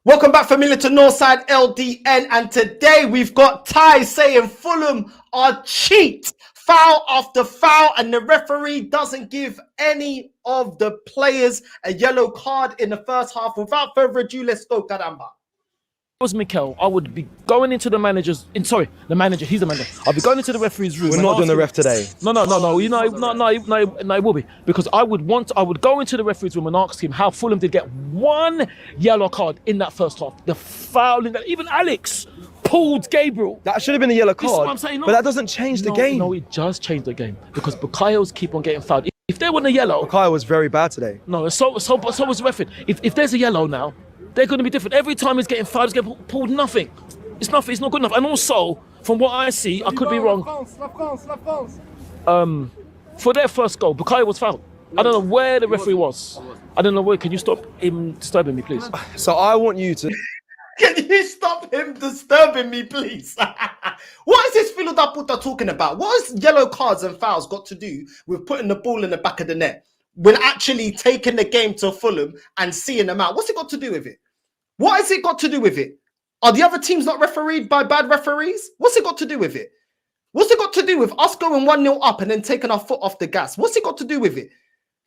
Welcome back, familiar, to NorthsideLDN, and today we've got Ty saying Fulham are cheat, foul after foul, and the referee doesn't give any of the players a yellow card in the first half. Without further ado, let's go, caramba. Was Mikel, I would be going into the manager's. He's the manager. I'll be going into the referee's room. We're not doing the ref today. No. You know, no, it will be, because I would go into the referee's room and ask him how Fulham did get one yellow card in that first half. The fouling that even Alex pulled Gabriel. That should have been a yellow card. This is what I'm saying, but that doesn't change the game. No, it does change the game, because Bukayos keep on getting fouled. If there wasn't a yellow, Bukayo was very bad today. No, so was the referee. If there's a yellow now, they're going to be different. Every time he's getting fouled, he's getting pulled nothing. It's nothing. It's not good enough. And also, from what I see, I could be wrong. For their first goal, Bukayo was fouled. I don't know where the referee was. I don't know where. Can you stop him disturbing me, please? So I want you to. Can you stop him disturbing me, please? What is this Philo da Puta talking about? What has yellow cards and fouls got to do with putting the ball in the back of the net when actually taking the game to Fulham and seeing them out? What's it got to do with it? What has it got to do with it? Are the other teams not refereed by bad referees? What's it got to do with it? What's it got to do with us going 1-0 up and then taking our foot off the gas? What's it got to do with it?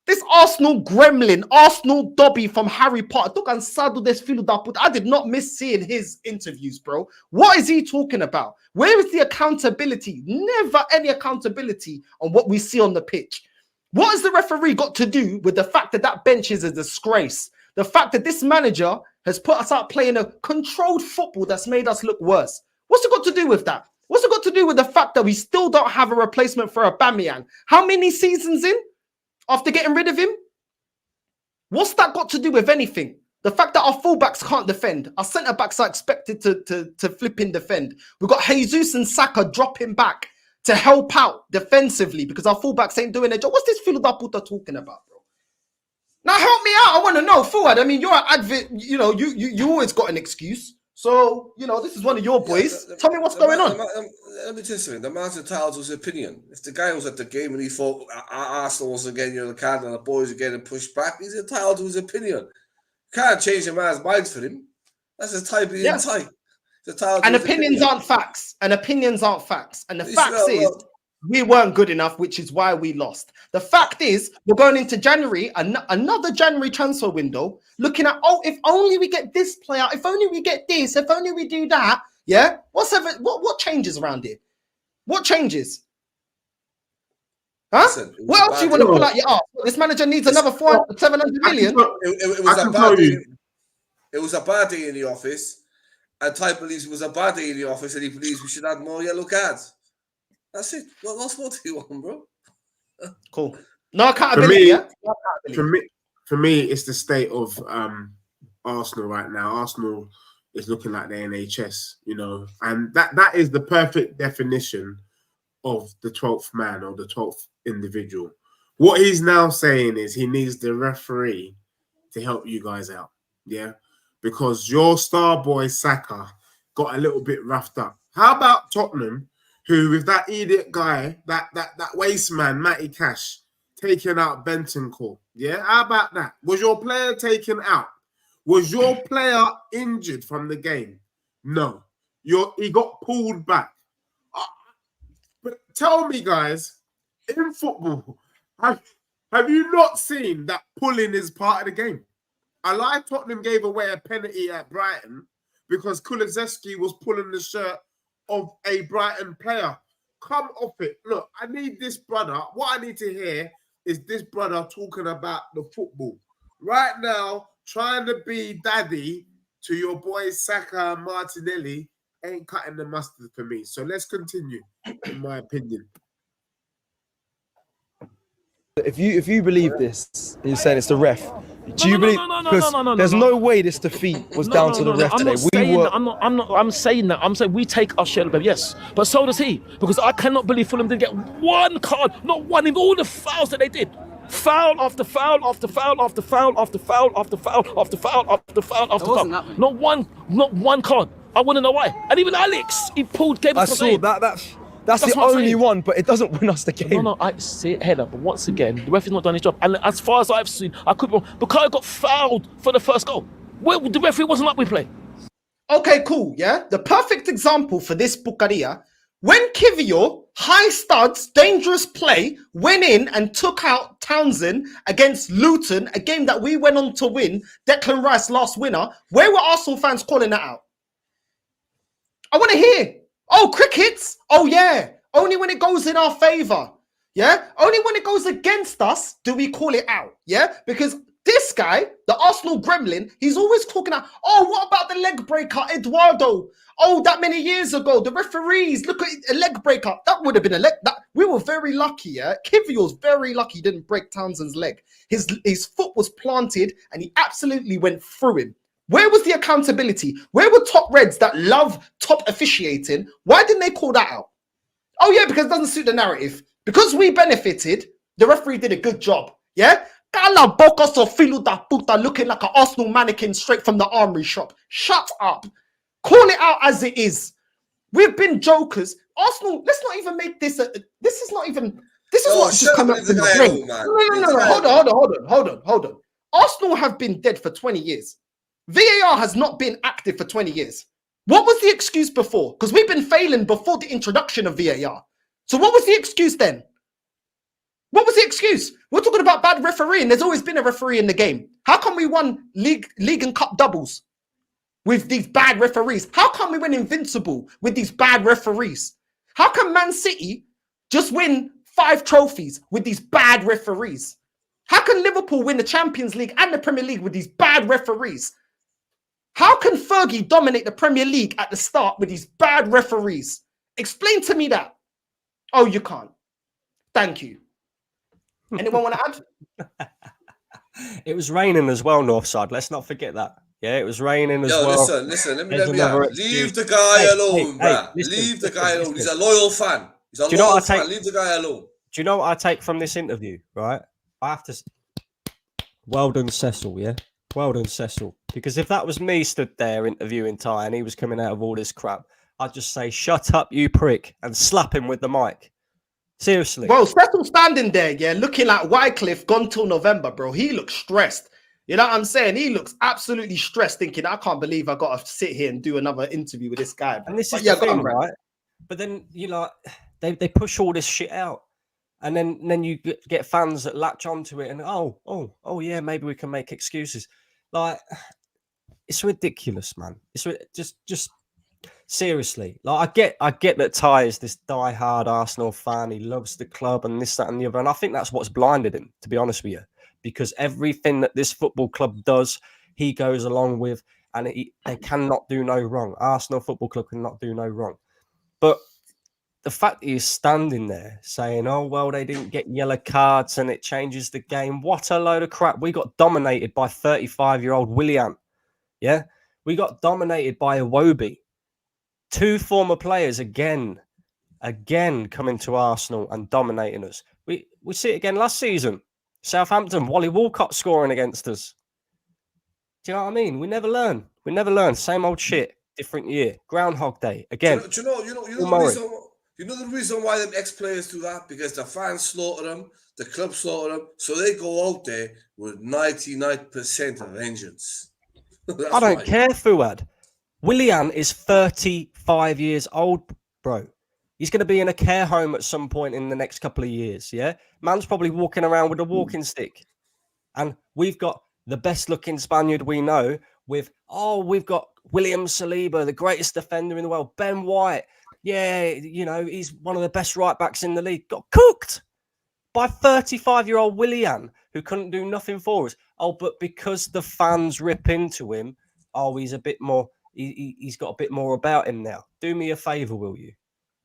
This Arsenal gremlin, Arsenal Dobby from Harry Potter, took and saddled this Philo da Puta. I did not miss seeing his interviews, bro. What is he talking about? Where is the accountability? Never any accountability on what we see on the pitch. What has the referee got to do with the fact that that bench is a disgrace? The fact that this manager has put us out playing a controlled football that's made us look worse. What's it got to do with that? What's it got to do with the fact that we still don't have a replacement for Aubameyang? How many seasons in after getting rid of him? What's that got to do with anything? The fact that our fullbacks can't defend, our centre-backs are expected to flip in defend. We've got Jesus and Saka dropping back to help out defensively because our fullbacks ain't doing their job. What's this Philo da Puta talking about, bro? Now help me out. I want to know, Fuad. I mean, you're an advert. You know, you always got an excuse. So you know, this is one of your boys. Tell me what's going on. Let me tell you something. The man's entitled to his opinion. If the guy was at the game and he thought Arsenal was getting the card and the boys are getting pushed back, he's entitled to his opinion. Can't change a man's mind for him. That's his type of type. And opinions aren't facts. And opinions aren't facts. And the facts is we weren't good enough, which is why we lost. The fact is, we're going into January, another January transfer window, looking at, oh, if only we get this player, if only we get this, if only we do that. Yeah? What changes around here? What changes? Huh? Listen, what else do you want to pull out your arse? This manager needs another 700 million. It was a bad day in the office, and Ty believes it was a bad day in the office, and he believes we should add more yellow cards. That's it. What else more do you want, bro? Cool. No accountability. For me, it's the state of Arsenal right now. Arsenal is looking like the NHS, you know, and that is the perfect definition of the 12th man or the 12th individual. What he's now saying is he needs the referee to help you guys out, yeah, because your star boy Saka got a little bit roughed up. How about Tottenham, who with that idiot guy, that waste man, Matty Cash, taking out Bentancur? Yeah, how about that? Was your player taken out? Was your player injured from the game? No. He got pulled back. But tell me, guys, in football, have you not seen that pulling is part of the game? I like Tottenham gave away a penalty at Brighton because Kulusevski was pulling the shirt of a Brighton player. Come off it. Look, I need this brother. What I need to hear is this brother talking about the football. Right now, trying to be daddy to your boys Saka and Martinelli ain't cutting the mustard for me. So let's continue, in my opinion. If you believe this, you're saying it's the ref. Do you believe? Because there's no way this defeat was down to the ref today. I'm saying that. I'm saying we take our share of it, yes. But so does he. Because I cannot believe Fulham didn't get one card, not one, in all the fouls that they did. Foul after foul after foul after foul after foul after foul after foul after foul after foul. Not one card. I want to know why. And even Alex, he pulled Gabriel. I saw that. That's the only one, but it doesn't win us the game. No, I see it, header. But once again, the ref has not done his job. And as far as I've seen, I could be wrong. Bukayo got fouled for the first goal. Well, the referee wasn't up with play. Okay, cool. Yeah, the perfect example for this Bukaria, when Kivio, high studs, dangerous play, went in and took out Townsend against Luton, a game that we went on to win. Declan Rice last winner. Where were Arsenal fans calling that out? I want to hear. Oh, crickets. Oh yeah. Only when it goes in our favor. Yeah. Only when it goes against us do we call it out. Yeah. Because this guy, the Arsenal gremlin, he's always talking about, oh, what about the leg breaker, Eduardo? Oh, that many years ago, the referees, look at a leg breaker. That would have been a leg. We were very lucky, yeah? Kivio was very lucky he didn't break Townsend's leg. His foot was planted and he absolutely went through him. Where was the accountability? Where were top reds that love top officiating? Why didn't they call that out? Oh, yeah, because it doesn't suit the narrative. Because we benefited, the referee did a good job, yeah? Cala bocas or filu da puta looking like an Arsenal mannequin straight from the armory shop. Shut up. Call it out as it is. We've been jokers. Arsenal, let's not even make this this is not even, this is what's just coming up to my brain. No. Hold on. Arsenal have been dead for 20 years. VAR has not been active for 20 years. What was the excuse before? Because we've been failing before the introduction of VAR. So what was the excuse then? What was the excuse? We're talking about bad refereeing. There's always been a referee in the game. How come we won league and cup doubles with these bad referees? How come we went invincible with these bad referees? How come Man City just win 5 trophies with these bad referees? How can Liverpool win the Champions League and the Premier League with these bad referees? How can Fergie dominate the Premier League at the start with these bad referees? Explain to me that. Oh, you can't. Thank you. Anyone want to add? It was raining as well, Northside. Let's not forget that. Yeah, it was raining as well. Listen. Let me leave the guy alone, bruh. Leave the guy alone. He's a loyal fan. He's a loyal fan. Leave the guy alone. Do you know what I take from this interview, right? I have to... Well done, Cecil, yeah? Well done, Cecil. Because if that was me stood there interviewing Ty and he was coming out of all this crap, I'd just say, shut up, you prick, and slap him with the mic. Seriously. Bro, Cecil standing there, yeah, looking like Wycliffe gone till November, bro. He looks stressed. You know what I'm saying? He looks absolutely stressed, thinking, I can't believe I got to sit here and do another interview with this guy. Bro. And this is the thing, right? But then, you know, they push all this shit out. And then you get fans that latch onto it and, oh, yeah, maybe we can make excuses. Like, it's ridiculous, man. It's just seriously. Like, I get that Ty is this diehard Arsenal fan. He loves the club and this, that, and the other. And I think that's what's blinded him, to be honest with you. Because everything that this football club does, he goes along with, and they cannot do no wrong. Arsenal Football Club cannot do no wrong. But the fact that he's standing there saying, oh, well, they didn't get yellow cards and it changes the game. What a load of crap. We got dominated by 35-year-old Willian. Yeah? We got dominated by Iwobi. 2 former players again coming to Arsenal and dominating us. We see it again last season. Southampton, Wally Walcott scoring against us. Do you know what I mean? We never learn. We never learn. Same old shit. Different year. Groundhog Day. Again. Do you know the reason why them ex-players do that? Because the fans slaughter them, the club slaughter them, so they go out there with 99% of vengeance. I don't care, Fuad. Willian is 35 years old, bro. He's going to be in a care home at some point in the next couple of years, yeah? Man's probably walking around with a walking stick. And we've got the best-looking Spaniard we know we've got William Saliba, the greatest defender in the world. Ben White, yeah, you know, he's one of the best right-backs in the league. Got cooked by 35-year-old Willian, who couldn't do nothing for us. Oh, but because the fans rip into him, he's a bit more... He's got a bit more about him now. Do me a favour, will you?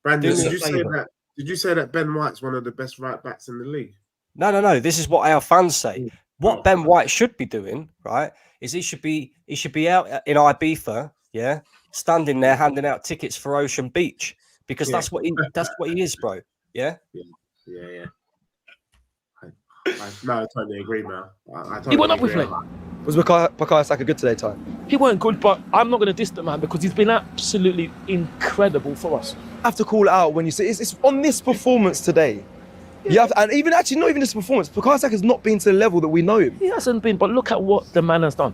Brandon, did you say that Ben White's one of the best right backs in the league? No. This is what our fans say. What Ben White should be doing, right, is he should be out in Ibiza, yeah, standing there handing out tickets for Ocean Beach, because that's what he is, bro. Yeah. Yeah. I totally agree, man. He went up with me. Was Bukayo Saka good today, Ty? He weren't good, but I'm not going to diss the man because he's been absolutely incredible for us. I have to call it out when you say it's on this performance today. Yeah. You have, and even actually not even this performance. Bukayo Saka's not been to the level that we know him. He hasn't been, but look at what the man has done.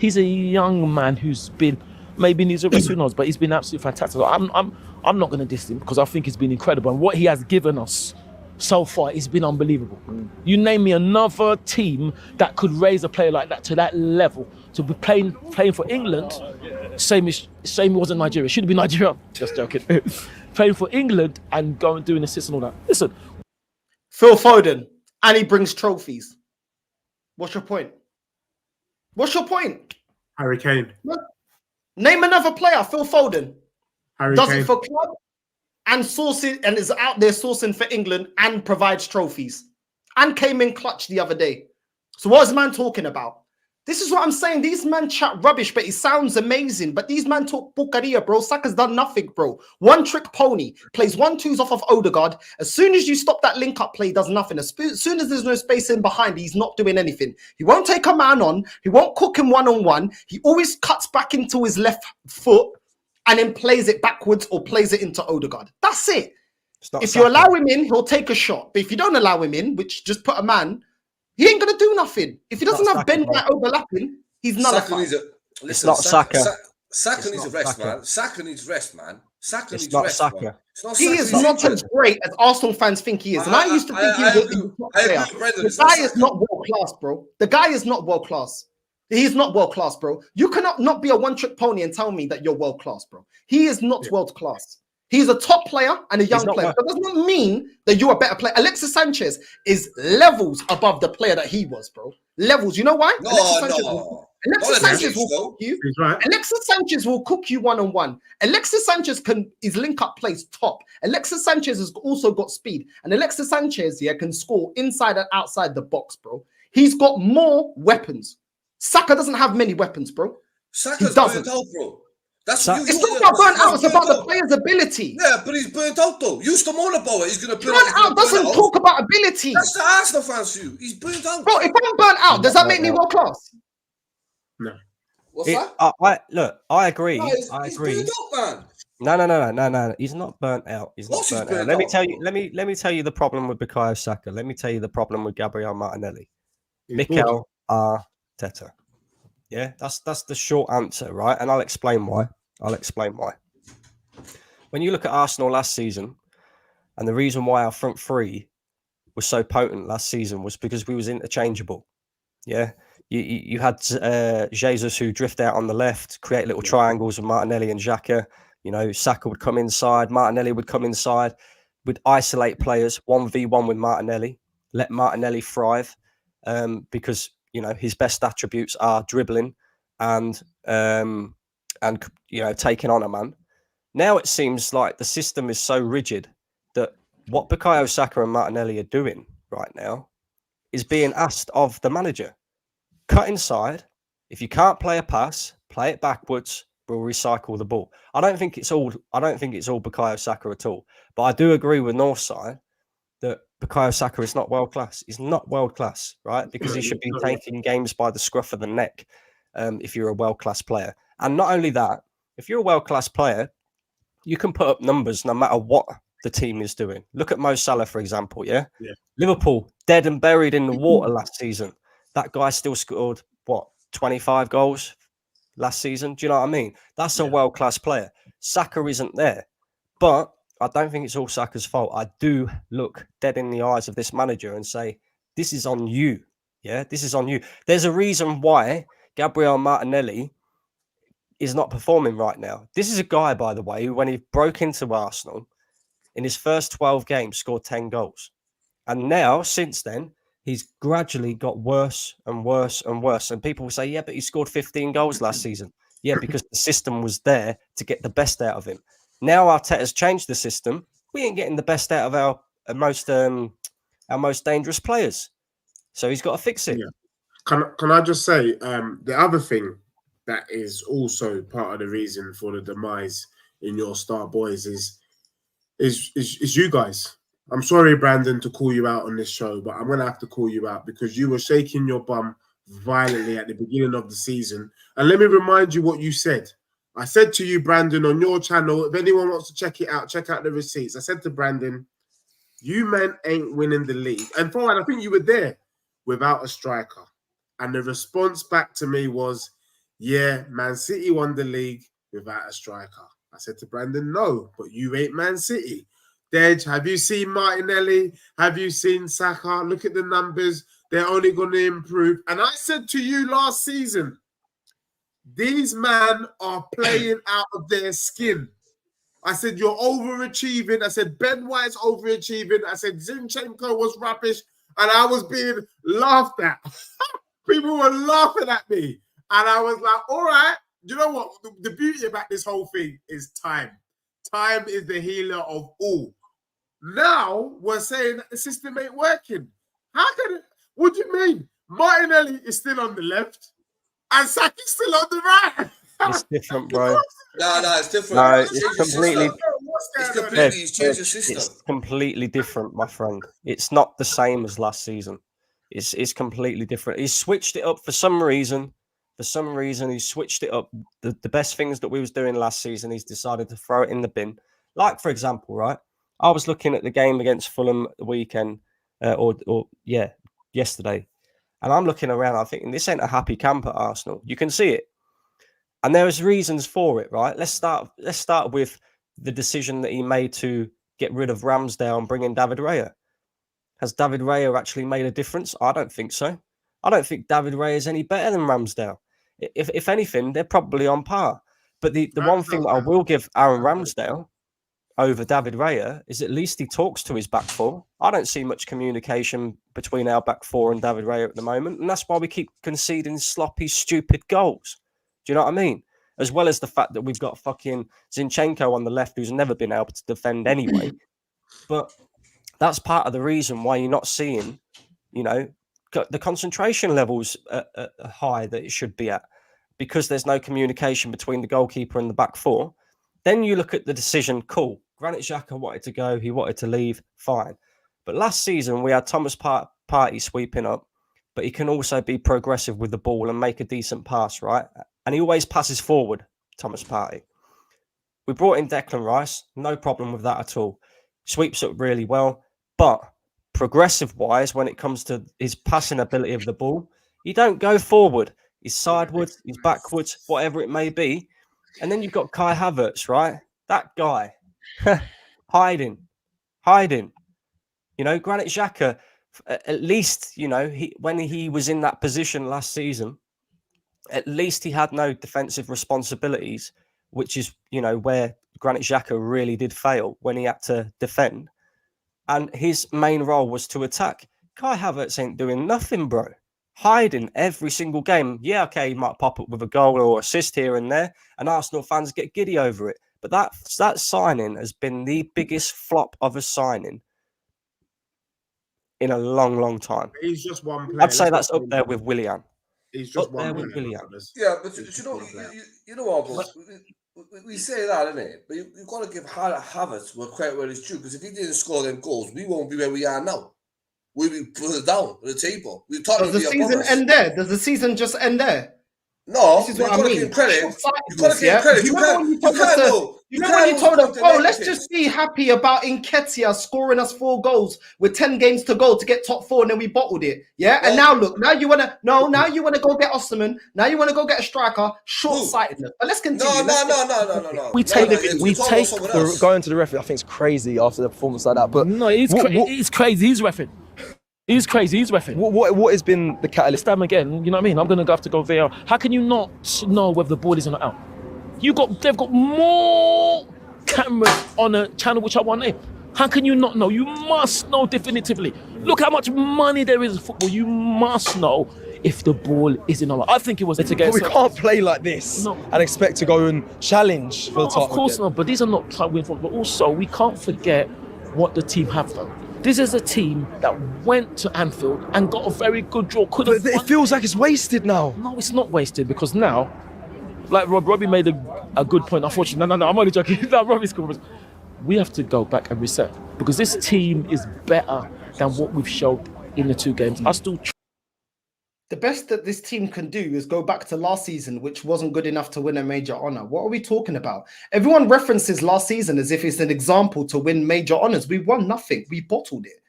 He's a young man who's been maybe needs a rest, who knows, but he's been absolutely fantastic. I'm not going to diss him because I think he's been incredible, and what he has given us so far, it's been unbelievable. You name me another team that could raise a player like that to that level, to be playing for England. Same he wasn't Nigeria. Should have been Nigeria. Just joking. Playing for England and going doing assists and all that. Listen, Phil Foden, and he brings trophies. What's your point? What's your point? Harry Kane. Name another player. Phil Foden Harry does Kane. it for club and sourcing and is out there sourcing for England and provides trophies and came in clutch the other day. So what is man talking about? This is what I'm saying. These men chat rubbish, but it sounds amazing. But these men talk bukaria, bro. Saka's done nothing, bro. One trick pony. Plays 1-2s off of Odegaard. As soon as you stop that link-up play, he does nothing. As soon as there's no space in behind, he's not doing anything. He won't take a man on. He won't cook him one-on-one. He always cuts back into his left foot and then plays it backwards or plays it into Odegaard. That's it. If you allow him in, he'll take a shot. But if you don't allow him in, which just put a man... he ain't gonna do nothing. If he doesn't have Ben White overlapping, he's nullified. It's not Saka. Saka needs a rest, man. Saka needs rest, man. Saka needs not rest. Saka. He is not as great as Arsenal fans think he is. And I used to think he was a top player. The guy is not world class, bro. The guy is not world class. He's not world class, bro. You cannot not be a one-trick pony and tell me that you're world class, bro. He is not world class. He's a top player and a young player. That does not mean that you're a better player. Alexis Sanchez is levels above the player that he was, bro. Levels. You know why? Alexis Sanchez will cook you. Right. Alexis Sanchez will cook you one-on-one. Alexis Sanchez is link-up plays top. Alexis Sanchez has also got speed. And Alexis Sanchez, can score inside and outside the box, bro. He's got more weapons. Saka doesn't have many weapons, bro. Saka's burnt out, bro. It's not about burnt out, it's about the player's ability. Yeah, but he's burnt out though. Used to moan about it. He's gonna burn out. Doesn't talk about ability. That's the Arsenal fans view. He's burnt out. Bro, if I'm burnt out, does that make me world class? No. What's that? I agree. No, I he's agree. burnt out, man. No. He's not burnt out. He's not burnt out. Burnt Let me out. tell you. Let me tell you the problem with Bukayo Saka. Let me tell you the problem with Gabriel Martinelli. Mikel Arteta. Yeah, that's the short answer, right? And I'll explain why. When you look at Arsenal last season, and the reason why our front three was so potent last season was because we was interchangeable. Yeah, you had Jesus who drift out on the left, create little triangles with Martinelli and Xhaka. Saka would come inside, Martinelli would come inside. We'd isolate players 1v1 with Martinelli, let Martinelli thrive, because his best attributes are dribbling and taking on a man. Now it seems like the system is so rigid that what Bukayo Saka and Martinelli are doing right now is being asked of the manager. Cut inside. If you can't play a pass, play it backwards. We'll recycle the ball. I don't think it's all Bukayo Saka at all. But I do agree with Northside that Bukayo Saka is not world class. He's not world class, right? Because he should be taking games by the scruff of the neck if you're a world class player. And not only that, if you're a world class player, you can put up numbers no matter what the team is doing. Look at Mo Salah, for example. Yeah. Liverpool dead and buried in the water last season. That guy still scored 25 goals last season. Do you know what I mean? That's a world class player. Saka isn't there, but I don't think it's all Saka's fault. I do look dead in the eyes of this manager and say, this is on you. Yeah, this is on you. There's a reason why Gabriel Martinelli is not performing right now. This is a guy, by the way, who, when he broke into Arsenal, in his first 12 games, scored 10 goals. And now, since then, he's gradually got worse and worse and worse. And people will say, yeah, but he scored 15 goals last season. Yeah, because the system was there to get the best out of him. Now Arteta's changed the system. We ain't getting the best out of our most dangerous players. So he's got to fix it. Yeah. Can I just say the other thing that is also part of the reason for the demise in your star boys is you guys. I'm sorry, Brandon, to call you out on this show, but I'm gonna have to call you out because you were shaking your bum violently at the beginning of the season. And let me remind you what you said. I said to you, Brandon, on your channel, if anyone wants to check it out, check out the receipts. I said to Brandon, you men ain't winning the league. And Fawad, I think you were there, without a striker. And the response back to me was, yeah, Man City won the league without a striker. I said to Brandon, no, but you ain't Man City. Dej, have you seen Martinelli? Have you seen Saka? Look at the numbers. They're only going to improve. And I said to you last season, these men are playing out of their skin. I said, you're overachieving. I said, Ben White's overachieving. I said, Zinchenko was rubbish. And I was being laughed at. People were laughing at me. And I was like, all right. You know what? The beauty about this whole thing is time. Time is the healer of all. Now we're saying that the system ain't working. How can it? What do you mean? Martinelli is still on the left and Saka's still on the right. It's different, bro. No, it's different. No, it's completely. He's changed the system. It's completely different, my friend. It's not the same as last season. It's completely different. He's switched it up for some reason. For some reason, he switched it up. The best things that we was doing last season, he's decided to throw it in the bin. Like, for example, right? I was looking at the game against Fulham the weekend, yesterday. And I'm looking around, I'm thinking, this ain't a happy camp at Arsenal. You can see it. And there was reasons for it, right? Let's start with the decision that he made to get rid of Ramsdale and bring in David Raya. Has David Raya actually made a difference? I don't think so. I don't think David Raya is any better than Ramsdale. If anything, they're probably on par. But the one thing that I will give Aaron Ramsdale over David Raya is at least he talks to his back four. I don't see much communication between our back four and David Raya at the moment. And that's why we keep conceding sloppy, stupid goals. Do you know what I mean? As well as the fact that we've got fucking Zinchenko on the left who's never been able to defend anyway. But that's part of the reason why you're not seeing, the concentration levels are high that it should be at, because there's no communication between the goalkeeper and the back four. Then you look at the decision, cool. Granit Xhaka wanted to go, he wanted to leave, fine. But last season, we had Thomas Partey sweeping up, but he can also be progressive with the ball and make a decent pass, right? And he always passes forward, Thomas Partey. We brought in Declan Rice, no problem with that at all. Sweeps up really well, but progressive-wise, when it comes to his passing ability of the ball, you don't go forward. He's sideways, he's backwards, whatever it may be. And then you've got Kai Havertz, right? That guy, hiding. Granit Xhaka, at least, when he was in that position last season, at least he had no defensive responsibilities, which is, where Granit Xhaka really did fail when he had to defend. And his main role was to attack. Kai Havertz ain't doing nothing, bro. Hiding every single game. Yeah, okay, he might pop up with a goal or assist here and there, and Arsenal fans get giddy over it. But that signing has been the biggest flop of a signing in a long, long time. He's just one player. I'd say that's up there with Willian. He's just up there one with player. Willian. Yeah, but you know what, bro? We say that, innit? But you've got to give Havertz credit where it's due, because if he didn't score them goals, we won't be where we are now. We'll be further down the table. Does the season end there? Does the season just end there? No, this is what I mean. You've got to give credit. You when you told us, oh, let's just be happy about Nketiah scoring us 4 goals with 10 games to go to get top 4, and then we bottled it. Yeah, and now look, now you wanna go get Osterman. Now you wanna go get a striker. Short-sightedness. But let's continue. No. We take going to the referee. I think it's crazy after the performance like that. But no, it's crazy. He's reffing. He's crazy. He's reffing. What has been the catalyst? Stab again. You know what I mean? I'm gonna have to go VAR. How can you not know whether the ball is in or out? They've got more cameras on a channel which I want in. How can you not know? You must know definitively. Look how much money there is in football. You must know if the ball is in or out. I think it was to get. But we can't play like this and expect to go and challenge for the title. Of course not. But these are not title win football. But also, we can't forget what the team have done. This is a team that went to Anfield and got a very good draw. But it feels like it's wasted now. No, it's not wasted, because now, like Robbie made a good point. Unfortunately, no, I'm only joking. No, Robbie's cool. We have to go back and reset, because this team is better than what we've showed in the 2 games. The best that this team can do is go back to last season, which wasn't good enough to win a major honour. What are we talking about? Everyone references last season as if it's an example to win major honours. We won nothing. We bottled it.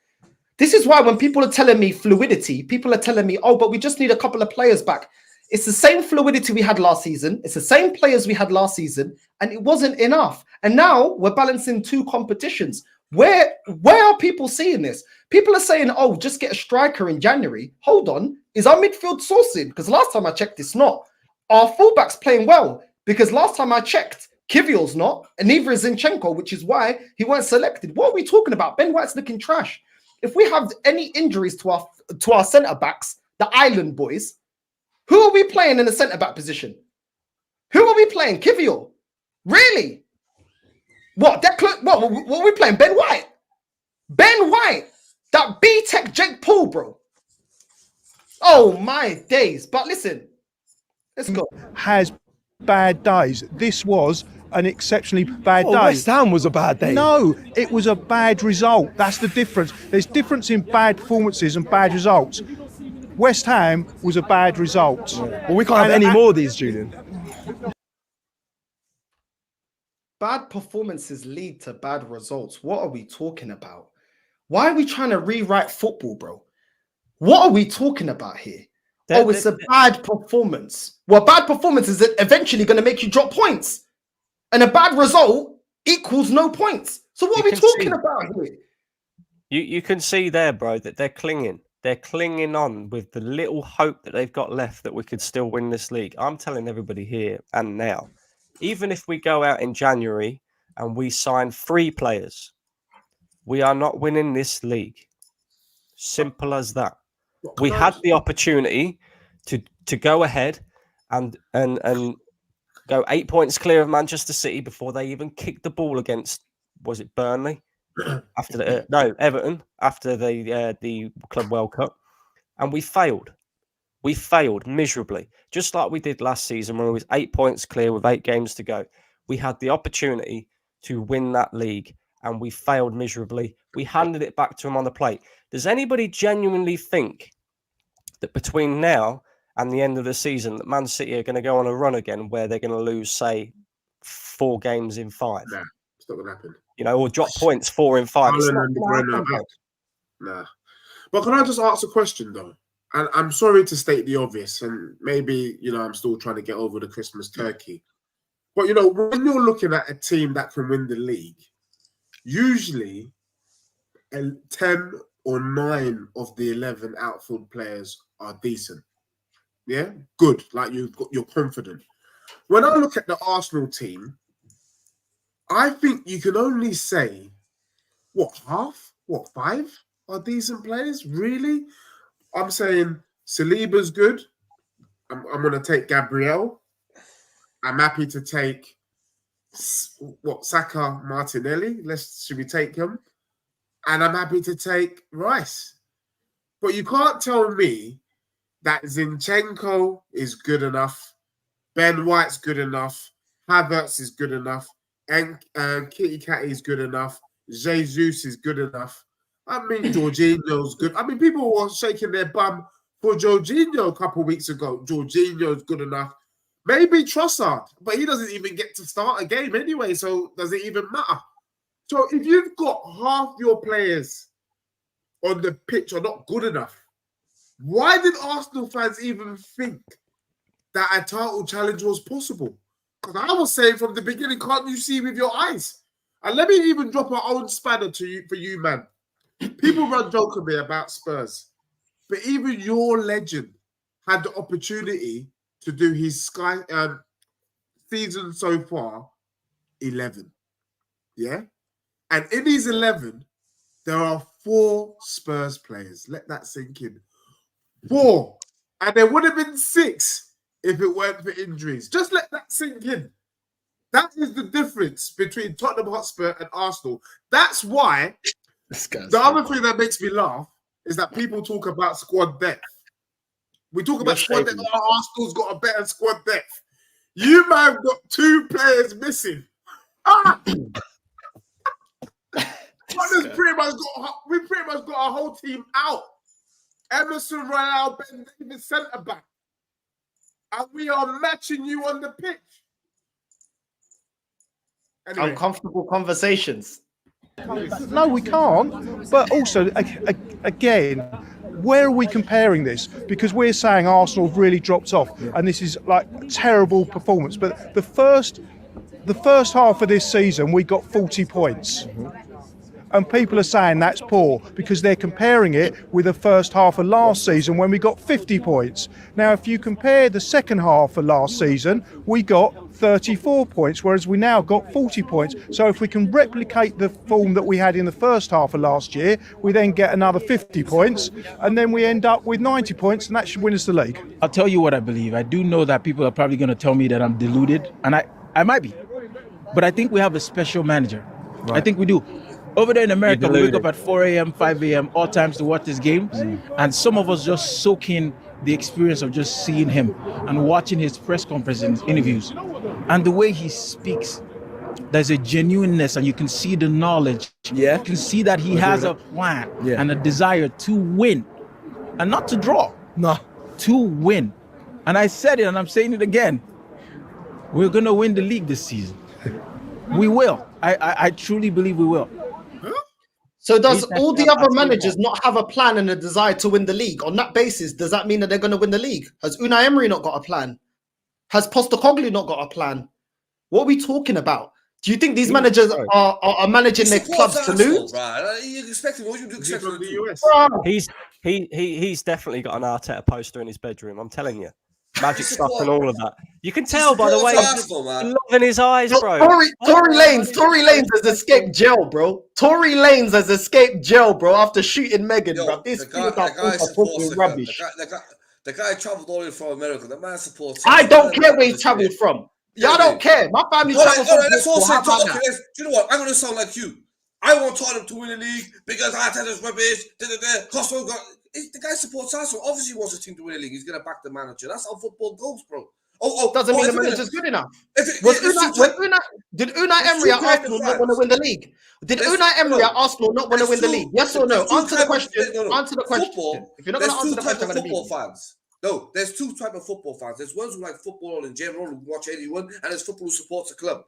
This is why when people are telling me fluidity, people are telling me, oh, but we just need a couple of players back. It's the same fluidity we had last season. It's the same players we had last season, and it wasn't enough. And now we're balancing two competitions. Where are people seeing this? People are saying, oh, just get a striker in January. Hold on. Is our midfield sourcing? Because last time I checked, it's not. Our fullback's playing well. Because last time I checked, Kivior's not, and neither is Zinchenko, which is why he weren't selected. What are we talking about? Ben White's looking trash. If we have any injuries to our centre-backs, the Island boys, who are we playing in the centre-back position? Who are we playing? Kivior? Really? What are we playing? Ben White? Ben White? That B-Tech Jake Paul, bro. Oh, my days. But listen, let's go. Has bad days. This was an exceptionally bad day. West Ham was a bad day. No, it was a bad result. That's the difference. There's difference in bad performances and bad results. West Ham was a bad result. Well, we can't have any more of these, Julian. Bad performances lead to bad results. What are we talking about? Why are we trying to rewrite football, bro? What are we talking about here? It's a bad performance. Well, bad performance is eventually going to make you drop points. And a bad result equals no points. So what are we talking about here? You can see there, bro, that they're clinging. They're clinging on with the little hope that they've got left that we could still win this league. I'm telling everybody here and now, even if we go out in January and we sign 3 players, we are not winning this league. Simple as that. We had the opportunity to go ahead and go 8 points clear of Manchester City before they even kicked the ball against, was it Burnley? After Everton after the Club World Cup, and we failed. We failed miserably, just like we did last season when it was 8 points clear with 8 games to go. We had the opportunity to win that league, and we failed miserably. We handed it back to them on the plate. Does anybody genuinely think that between now and the end of the season that Man City are going to go on a run again where they're going to lose, say, 4 games in 5? Nah, it's not going to happen. You know, or drop points 4 in 5. Nah. But can I just ask a question, though? And I'm sorry to state the obvious, and maybe, I'm still trying to get over the Christmas turkey. But, when you're looking at a team that can win the league, usually 10 or 9 of the 11 outfield players are decent. Yeah? Good. Like, you're confident. When I look at the Arsenal team, I think you can only say, 5 are decent players? Really? I'm saying Saliba's good. I'm going to take Gabriel. I'm happy to take, Saka, Martinelli. Should we take him? And I'm happy to take Rice. But you can't tell me that Zinchenko is good enough, Ben White's good enough, Havertz is good enough, and Kitty Cat is good enough, Jesus is good enough. I mean, Jorginho's good. I mean, people were shaking their bum for Jorginho a couple of weeks ago. Jorginho's good enough. Maybe Trossard, but he doesn't even get to start a game anyway, so does it even matter? So if you've got half your players on the pitch are not good enough, why did Arsenal fans even think that a title challenge was possible? Because I was saying from the beginning, can't you see with your eyes? And let me even drop our own spanner for you, man. People run joke at me about Spurs, but even your legend had the opportunity to do his season so far 11. Yeah? And in these 11, there are 4 Spurs players. Let that sink in. 4. And there would have been 6 if it weren't for injuries. Just let that sink in. That is the difference between Tottenham Hotspur and Arsenal. That's why the other thing that makes me laugh is that people talk about squad depth. We talk about squad depth. Oh, Arsenal's got a better squad depth. You man got 2 players missing. We pretty much got our whole team out. Emerson Royale, Ben Davis centre back, and we are matching you on the pitch. Anyway. Uncomfortable conversations. No, we can't. But also, again, where are we comparing this? Because we're saying Arsenal have really dropped off, and this is like a terrible performance. But the first half of this season, we got 40 points. And people are saying that's poor because they're comparing it with the first half of last season when we got 50 points. Now, if you compare the second half of last season, we got 34 points, whereas we now got 40 points. So if we can replicate the form that we had in the first half of last year, we then get another 50 points, and then we end up with 90 points, and that should win us the league. I'll tell you what I believe. I do know that people are probably going to tell me that I'm deluded, and I might be. But I think we have a special manager. Right. I think we do. Over there in America, we wake up at 4 a.m., 5 a.m., all times to watch these games. And some of us just soak in the experience of just seeing him and watching his press conferences, interviews. And the way he speaks, there's a genuineness, and you can see the knowledge. Yeah. You can see that he has a plan and a desire to win and not to draw. No. To win. And I said it, and I'm saying it again. We're going to win the league this season. We will. I truly believe we will. So does all the other managers not have a plan and a desire to win the league? On that basis, does that mean that they're going to win the league? Has Unai Emery not got a plan? Has Postecoglou not got a plan? What are we talking about? Do you think these managers are managing their clubs to lose? Right. You expect him? What do you expect from the US? He's definitely got an Arteta poster in his bedroom. I'm telling you. Magic stuff and all of that. You can tell by the way he's love in his eyes, bro. Tory Lanez has escaped jail, bro. Tory Lanez has escaped jail, bro, after shooting Meghan, bro. This is rubbish. The guy traveled all the way from America. The man supports. I don't care where he traveled from. Y'all don't care. My family traveled from. Let's all say talk. Do you know what? I'm gonna sound like you. I want Tottenham to win the league because Arteta's rubbish. Costa got. The guy supports Arsenal. Obviously, he wants the team to win the league. He's going to back the manager. That's how football goes, bro. Doesn't mean the manager's good enough. Did Unai Emery at Arsenal not want to win the league? Did Unai Emery at Arsenal not want to win the league? Yes or no? Answer the question. Answer the question. If you're not going to answer the question, I'm going to beat fans. No, there's two types of football fans. There's ones who like football in general, who watch anyone, and there's football who supports a club.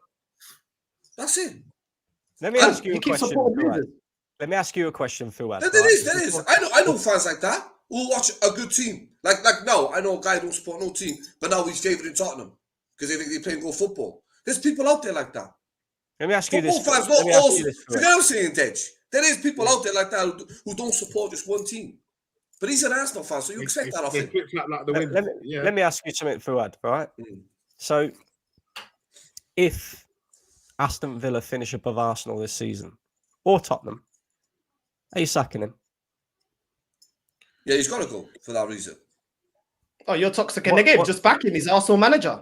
That's it. Let me ask you a question. Let me ask you a question, Phil. There is. I know fans like that who watch a good team. Like now, I know a guy who don't support no team, but now he's favouring Tottenham because they think they're playing good football. There's people out there like that. Let me ask you this. Football fans not also. You know what I'm saying, Dej? There is people out there like that who don't support just one team. But he's an Arsenal fan, so you expect that of him. Let me ask you something, Fuad, right? So, if Aston Villa finish above Arsenal this season, or Tottenham, are you sacking him? Yeah, he's got to go for that reason. Oh, you're toxic in the game. Just back him. He's Arsenal manager.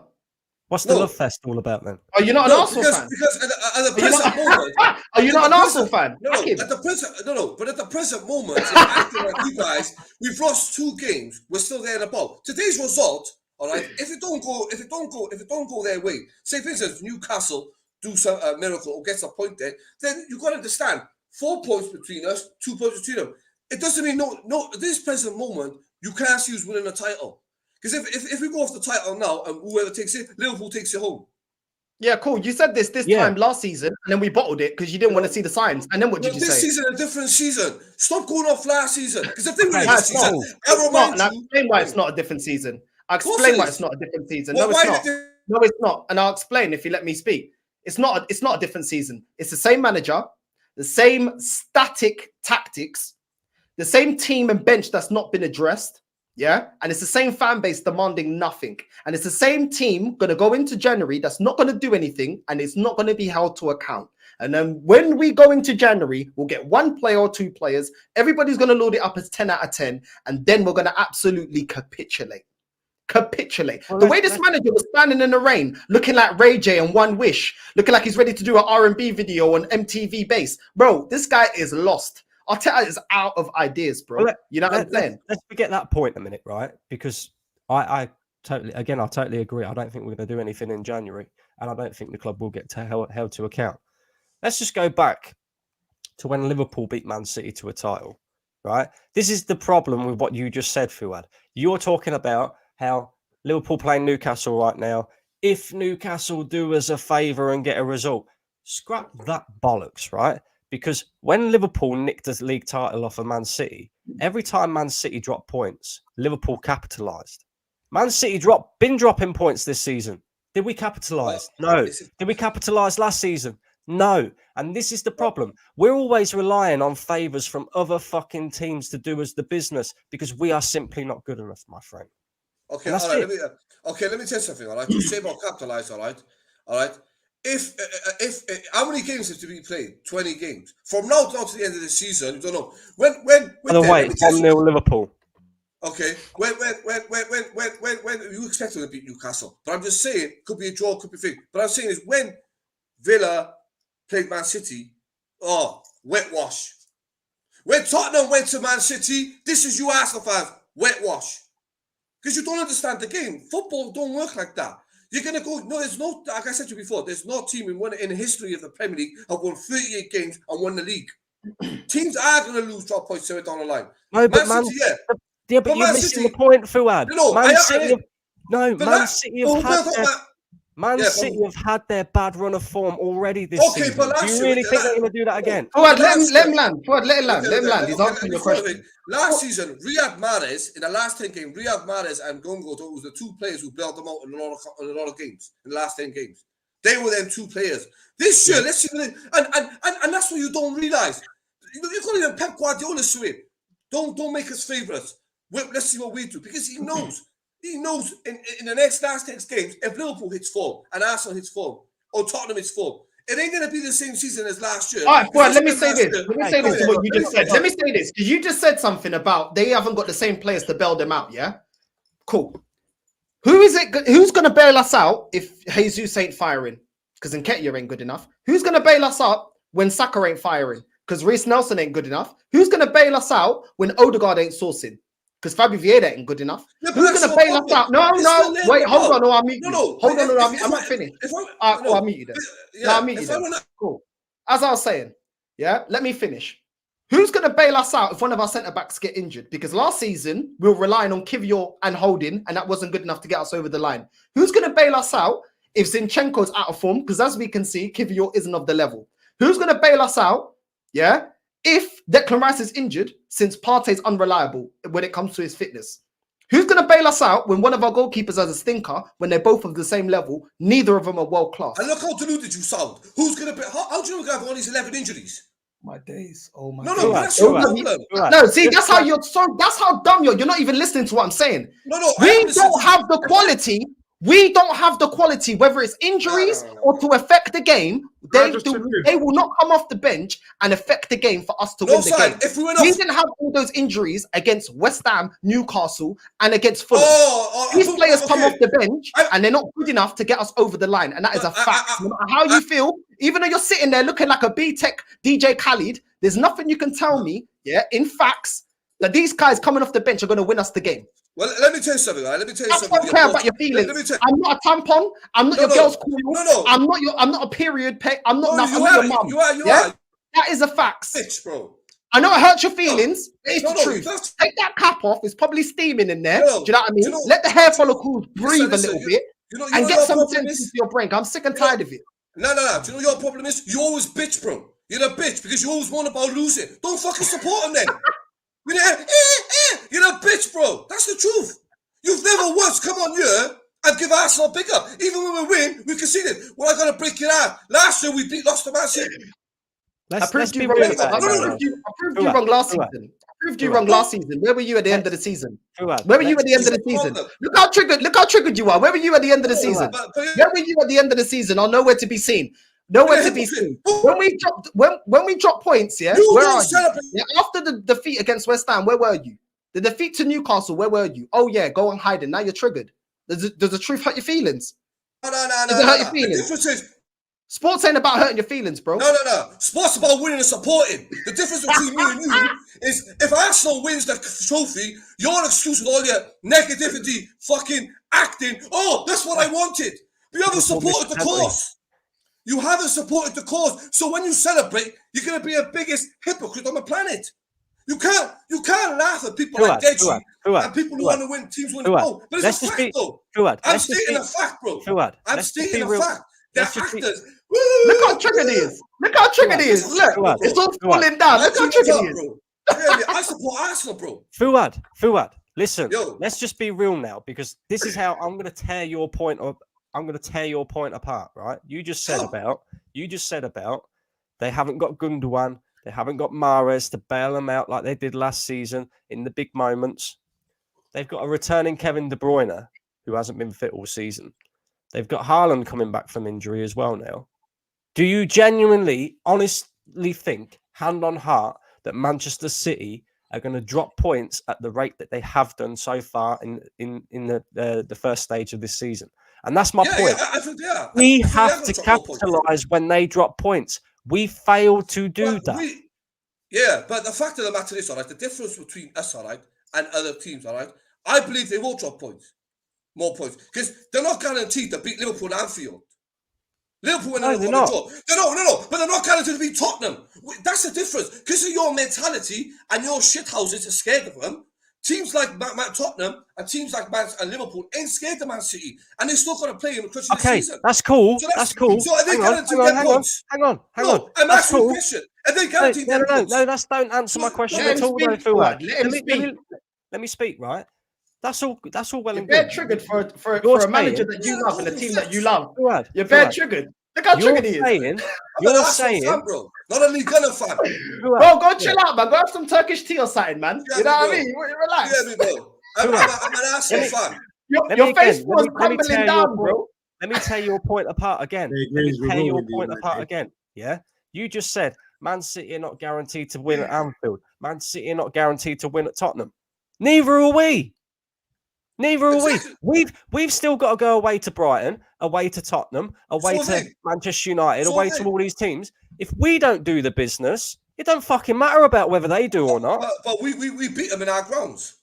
What's the love fest all about then? Are you not an Arsenal fan? Because at the present moment, are you not an Arsenal fan? No, at the present, but at the present moment, acting like you guys, we've lost 2 games. We're still there in the ball. Today's result, all right. If it don't go their way, say for instance Newcastle do some miracle or gets a point there, then you got to understand 4 points between us, 2 points between them. It doesn't mean no. At this present moment, you can't see who's winning the title. Because if we go off the title now and whoever takes it, Liverpool takes it home. Yeah, cool. You said this time last season, and then we bottled it because you didn't want to see the signs. And then what did you say? This season, a different season. Stop going off last season. Because if they win this season, I remind you. I'll explain why it's not a different season. I'll explain why it's not a different season. No, it's not. No, it's not. And I'll explain if you let me speak. It's not a different season. It's the same manager, the same static tactics, the same team and bench that's not been addressed. Yeah. And it's the same fan base demanding nothing. And it's the same team going to go into January that's not going to do anything and it's not going to be held to account. And then when we go into January, we'll get 1 player or 2 players. Everybody's going to load it up as 10 out of 10. And then we're going to absolutely capitulate. Well, the way this manager was standing in the rain, looking like Ray J and One Wish, looking like he's ready to do an R&B video on MTV Base. Bro, this guy is lost. Arteta is out of ideas, bro. Well, you know what I'm saying? Let's forget that point a minute, right? Because I totally agree. I don't think we're going to do anything in January, and I don't think the club will get held to account. Let's just go back to when Liverpool beat Man City to a title, right? This is the problem with what you just said, Fuad. You're talking about how Liverpool playing Newcastle right now. If Newcastle do us a favour and get a result, scrap that bollocks, right? because when Liverpool nicked the league title off of Man City, every time Man City dropped points, Liverpool capitalised. Man City been dropping points this season. Did we capitalise? No. Did we capitalise last season? No. And this is the problem. We're always relying on favours from other fucking teams to do us the business because we are simply not good enough, my friend. Okay, all right. Let me tell you something. All right, you say about capitalise. All right. If how many games have to be played? 20 games from now to the end of the season. You don't know when. By the way, 1-0 Liverpool. Okay, when you expect them to beat Newcastle, but I'm just saying, could be a draw, could be a thing. But I'm saying is when Villa played Man City, wet wash. When Tottenham went to Man City, this is you Arsenal fans, wet wash. Because you don't understand the game. Football don't work like that. You're gonna go. No, there's no. Like I said to you before, there's no team in the history of the Premier League have won 38 games and won the league. Teams are gonna lose 12 points to it down the line. No, but Man City, yeah, but you're missing the point, Fuad. Man City have had their bad run of form already this season. But do you really think they're going to do that again? Fuad, let him land. Fuad, let him land. He's answering your question. Last season, Riyad Mahrez, in the last 10 games, Riyad Mahrez and Gongo was the two players who bailed them out in a lot of games, in the last 10 games. They were them two players. This year, let's see, and that's what you don't realise. You call even Pep Guardiola swim. Don't make us favourites. Let's see what we do, because he knows in the last 6 games, if Liverpool hits form and Arsenal hits form or Tottenham hits form, it ain't going to be the same season as last year. All right, well, let me say this. Let me say this to what you just said. Let me say this, because you just said something about they haven't got the same players to bail them out, yeah? Cool. Who's going to bail us out if Jesus ain't firing? Because Nketiah ain't good enough. Who's going to bail us out when Saka ain't firing? Because Reece Nelson ain't good enough. Who's going to bail us out when Odegaard ain't sourcing? Because Fabio Vieira ain't good enough. Yeah, who's going to bail us out? No. Wait, hold on. I'll mute you. Hold on. I'm not finished. I'll mute you then. I'll mute you then. Cool. As I was saying, yeah, let me finish. Who's going to bail us out if one of our centre-backs get injured? Because last season, we were relying on Kivior and Holding, and that wasn't good enough to get us over the line. Who's going to bail us out if Zinchenko's out of form? Because as we can see, Kivior isn't of the level. Who's going to bail us out? Yeah, if Declan Rice is injured, since Partey's unreliable when it comes to his fitness. Who's going to bail us out when one of our goalkeepers has a stinker, when they're both of the same level? Neither of them are world class. And look how deluded you sound. Who's going to be? How do you have all these 11 injuries? My days. Oh my. No, that's your problem. No, see, that's how you're so. That's how dumb you're. You're not even listening to what I'm saying. No. We don't have the quality. We don't have the quality, whether it's injuries or to affect the game. They will not come off the bench and affect the game for us to win the game. If we didn't have all those injuries against West Ham, Newcastle, and against Fulham. These players come off the bench and they're not good enough to get us over the line, and that is a fact. No matter how you feel, even though you're sitting there looking like a B-Tech DJ Khaled, there's nothing you can tell me, in facts, that these guys coming off the bench are going to win us the game. Well, let me tell you something. I don't care about your feelings. I'm not a tampon. I'm not your girl's cool. No. I'm not a period peg. I'm not nothing. I'm not your mum. You are. That is a fact. Bitch, bro. I know it hurts your feelings. It's the truth. Take that cap off. It's probably steaming in there. Do you know what I mean? Let the hair follicles breathe a little bit and get some sense into your brain. I'm sick and tired of it. No. Do you know your problem is? You always bitch, bro. You're a bitch because you always want about losing. Don't fucking support him then. You're a bitch, bro. That's the truth. You've never once come on here and give Arsenal a big up. Even when we win, we conceded. Well, I got to break it out. Last year, we lost to Man City. I proved you wrong. I proved you wrong last season. I proved you wrong last season. Where were you at the end of the season? Where were you at the end of the season? Look how triggered you are. Where were you at the end of the season? Where were you at the end of the season? Or nowhere to be seen. Nowhere to be seen. When we drop points, where are you? After the defeat against West Ham, where were you? The defeat to Newcastle, where were you? Oh yeah, go on hiding. Now you're triggered. Does the truth hurt your feelings? No. Does it hurt your feelings? Sports ain't about hurting your feelings, bro. No. Sports about winning and supporting. The difference between me and you is if Arsenal wins the trophy, your excuse with all your negativity, fucking acting. Oh, that's what I wanted. You haven't supported the cause. You haven't supported the cause. So when you celebrate, you're going to be the biggest hypocrite on the planet. You can't laugh at people like Deji and people who want to win teams win. Oh, but it's a fact, though. I'm stating a fact, bro. I'm stating a fact. They're actors. Look how triggered he is. Look how triggered he is. Look, it's all falling down. Look how triggered he is. I support Arsenal, bro. Fuad, listen. Yo. Let's just be real now, because this is how I'm going to tear your point up. I'm going to tear your point apart, right? You just said about they haven't got Gundogan, they haven't got Mahrez to bail them out like they did last season in the big moments. They've got a returning Kevin De Bruyne who hasn't been fit all season. They've got Haaland coming back from injury as well now. Do you genuinely, honestly think, hand on heart, that Manchester City are going to drop points at the rate that they have done so far in the first stage of this season? And that's my point. Yeah, I think they are. We have to capitalise when they drop points. We failed to do that. But the fact of the matter is, all right, the difference between us, all right, and other teams, all right, I believe they will drop points. More points. Because they're not guaranteed to beat Liverpool and Anfield. Liverpool and they're not. No, but they're not guaranteed to beat Tottenham. That's the difference. Because of your mentality and your shithouses are scared of them. Teams like Tottenham and teams like Man and Liverpool ain't scared of Man City, and they're still going to play in the Christmas season. That's cool. So that's cool. So are they guaranteed to get points? Hang on. I'm asking a question. Are they guaranteed to get points? No, don't answer my question at all. Let me speak, right? That's all well and good. You're triggered for a manager that you love and a team that you love. You're very triggered. Look how triggered he is. You're saying, bro, not a League Gunner fan. Bro, go chill out, man. Go have some Turkish tea or something, man. You know what I mean? Relax. Yeah, bro. I'm an Arsenal fan. Your face was crumbling down, bro. Let me tear your point apart again. Yeah? You just said Man City are not guaranteed to win at Anfield. Man City are not guaranteed to win at Tottenham. Neither are we. We've still got to go away to Brighton, away to Tottenham, away to Manchester United, away to all these teams. If we don't do the business, it don't fucking matter about whether they do or not. But we beat them in our grounds.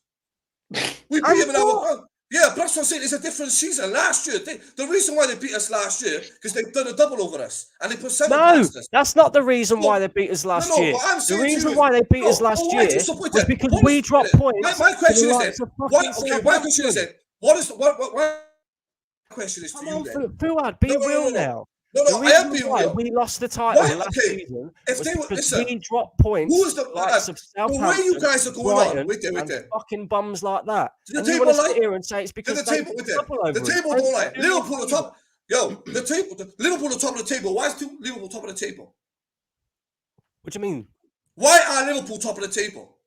We beat them in our grounds. Yeah, but that's what I'm saying. It's a different season. Last year, the reason why they beat us last year, because they've done a double over us. And they put 7 past us. That's not the reason why they beat us last year. The reason why they beat us last year was because we dropped points. My question is then, my question is then, my question is to you then. Fuad, be real now. No, I am being real. We lost the title last season. If they were, listen, we dropped points. Who's the way you guys are going on? Wait there. Fucking bums like that. The table like here and say it's because the table don't like Liverpool at the top. Yo, Liverpool at the top of the table. Why is Liverpool top of the table? What do you mean? Why are Liverpool top of the table?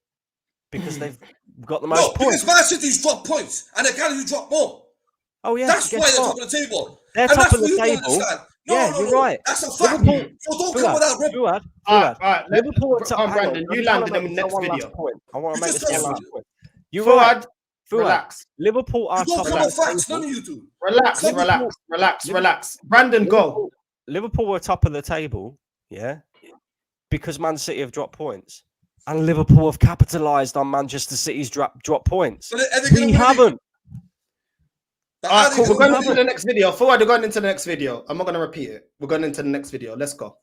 Because they've got the most points. Because Man City's dropped points and they're going to drop more. Oh yeah, that's why they're top of the table. They're top of the table. No, you're right. That's a fact. So don't come without Fuad. All right, Liverpool are top. Brandon, you landed them in the next video. I want to make this one last point. You're right. Relax. Liverpool are top of the facts. None of you do. Relax. Brandon, go. Liverpool were top of the table, yeah, because Man City have dropped points, and Liverpool have capitalised on Manchester City's drop points. We haven't. All right, cool. We're going into the next video. Forward, we're going into the next video. I'm not going to repeat it. We're going into the next video. Let's go.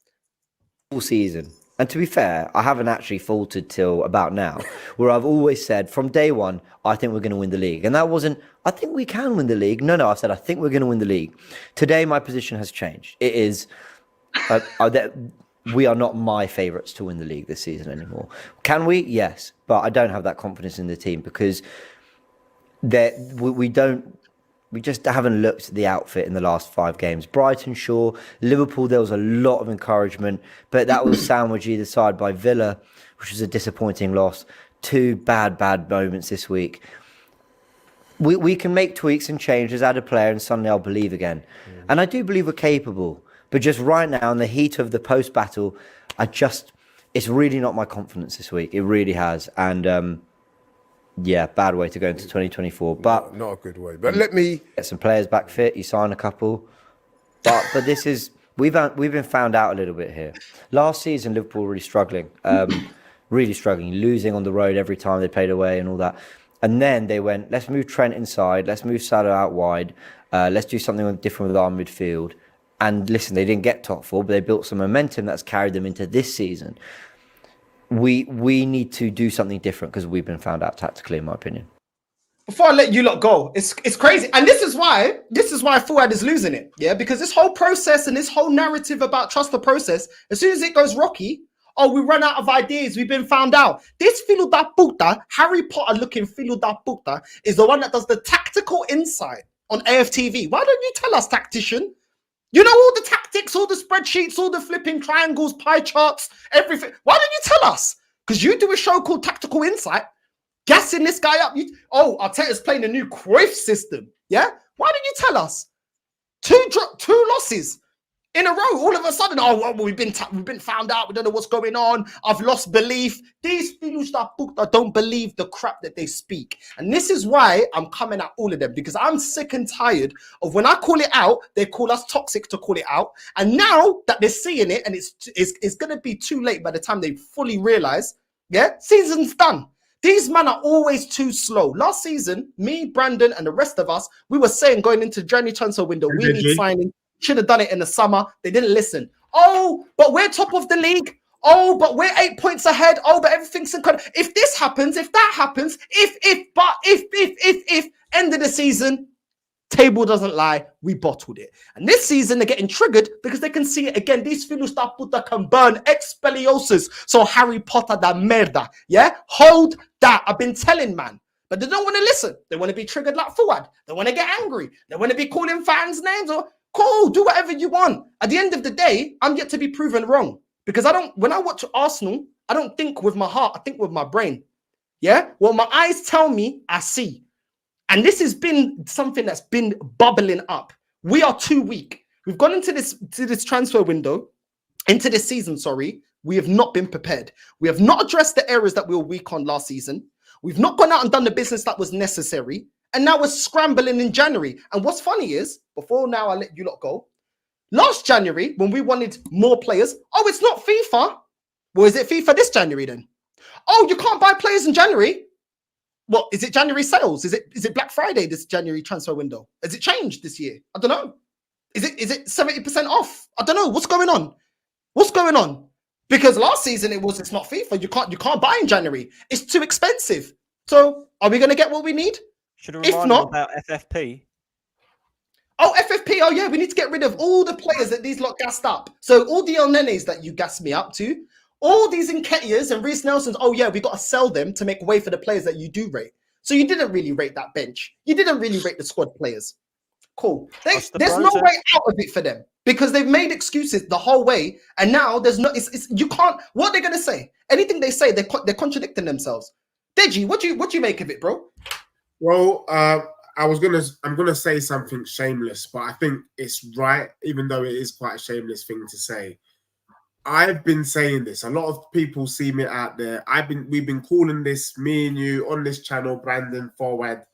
All season. And to be fair, I haven't actually faltered till about now, where I've always said from day one, I think we're going to win the league. And that wasn't, I think we can win the league. No, I said, I think we're going to win the league. Today, my position has changed. It is, we are not my favourites to win the league this season anymore. Can we? Yes. But I don't have that confidence in the team because we just haven't looked at the outfit in the last 5 games. Brighton, sure. Liverpool, there was a lot of encouragement, but that was sandwiched either side by Villa, which was a disappointing loss. 2 bad moments this week. We can make tweaks and changes, add a player, and suddenly I'll believe again. And I do believe we're capable. But just right now, in the heat of the post-battle, it's really not my confidence this week. It really has. And yeah, bad way to go into 2024. But not a good way. But let me get some players back fit. You sign a couple. But this is we've been found out a little bit here. Last season, Liverpool were really struggling, losing on the road every time they played away and all that. And then they went, let's move Trent inside, let's move Salah out wide, let's do something different with our midfield. And listen, they didn't get top 4, but they built some momentum that's carried them into this season. We need to do something different because we've been found out tactically, in my opinion. before I let you lot go, it's crazy, and this is why Fuad is losing it, yeah, because this whole process and this whole narrative about trust the process, as soon as it goes rocky, oh, we run out of ideas, we've been found out. This filo da puta, Harry Potter looking filo da puta, is the one that does the tactical insight on AFTV. Why don't you tell us, tactician? You know all the tactics, all the spreadsheets, all the flipping triangles, pie charts, everything. Why don't you tell us? Because you do a show called Tactical Insight, gassing this guy up. Arteta's playing a new Cruyff system. Yeah? Why didn't you tell us? Two losses in a row. All of a sudden, we've been found out. We don't know what's going on. I've lost belief. These filhos da puta don't believe the crap that they speak. And this is why I'm coming at all of them, because I'm sick and tired of when I call it out, they call us toxic to call it out. And now that they're seeing it, and it's going to be too late by the time they fully realize, yeah, season's done. These men are always too slow. Last season, me, Brandon, and the rest of us, we were saying going into January transfer window, we need signing. Should have done it in the summer. They didn't listen. Oh, but we're top of the league. Oh, but we're 8 points ahead. Oh, but everything's incredible. If this happens, if that happens, if, end of the season, table doesn't lie, we bottled it. And this season, they're getting triggered because they can see it again. These filos da puta can burn expeliosis. So Harry Potter da merda. Yeah? Hold that. I've been telling, man. But they don't want to listen. They want to be triggered like Fuad. They want to get angry. They want to be calling fans names. Or cool, do whatever you want. At the end of the day, I'm yet to be proven wrong. Because when I watch Arsenal, I don't think with my heart, I think with my brain. Yeah? What my eyes tell me, I see. And this has been something that's been bubbling up. We are too weak. We've gone into this transfer window, into this season, sorry. We have not been prepared. We have not addressed the areas that we were weak on last season. We've not gone out and done the business that was necessary. And now we're scrambling in January. And what's funny is, before now I let you lot go, last January, when we wanted more players, oh, it's not FIFA. Well, is it FIFA this January then? Oh, you can't buy players in January. What is it? January sales? Is it Black Friday this January transfer window? Has it changed this year? I don't know. Is it 70% off? I don't know. What's going on? What's going on? Because last season it's not FIFA. You can't buy in January. It's too expensive. So are we going to get what we need? Should have reminded them about FFP. Oh, FFP. Oh yeah, we need to get rid of all the players that these lot gassed up. So all the El Nenes that you gassed me up to. All these Nketiahs and Reece Nelsons, oh yeah, we got to sell them to make way for the players that you do rate. So you didn't really rate that bench. You didn't really rate the squad players. Cool. There's no way out of it for them because they've made excuses the whole way, and now there's no. You can't. What they're gonna say? Anything they say, they're contradicting themselves. Deji, what do you make of it, bro? Well, I'm gonna say something shameless, but I think it's right, even though it is quite a shameless thing to say. I've been saying this. A lot of people see me out there. We've been calling this, me and you, on this channel, Brandon, Forward,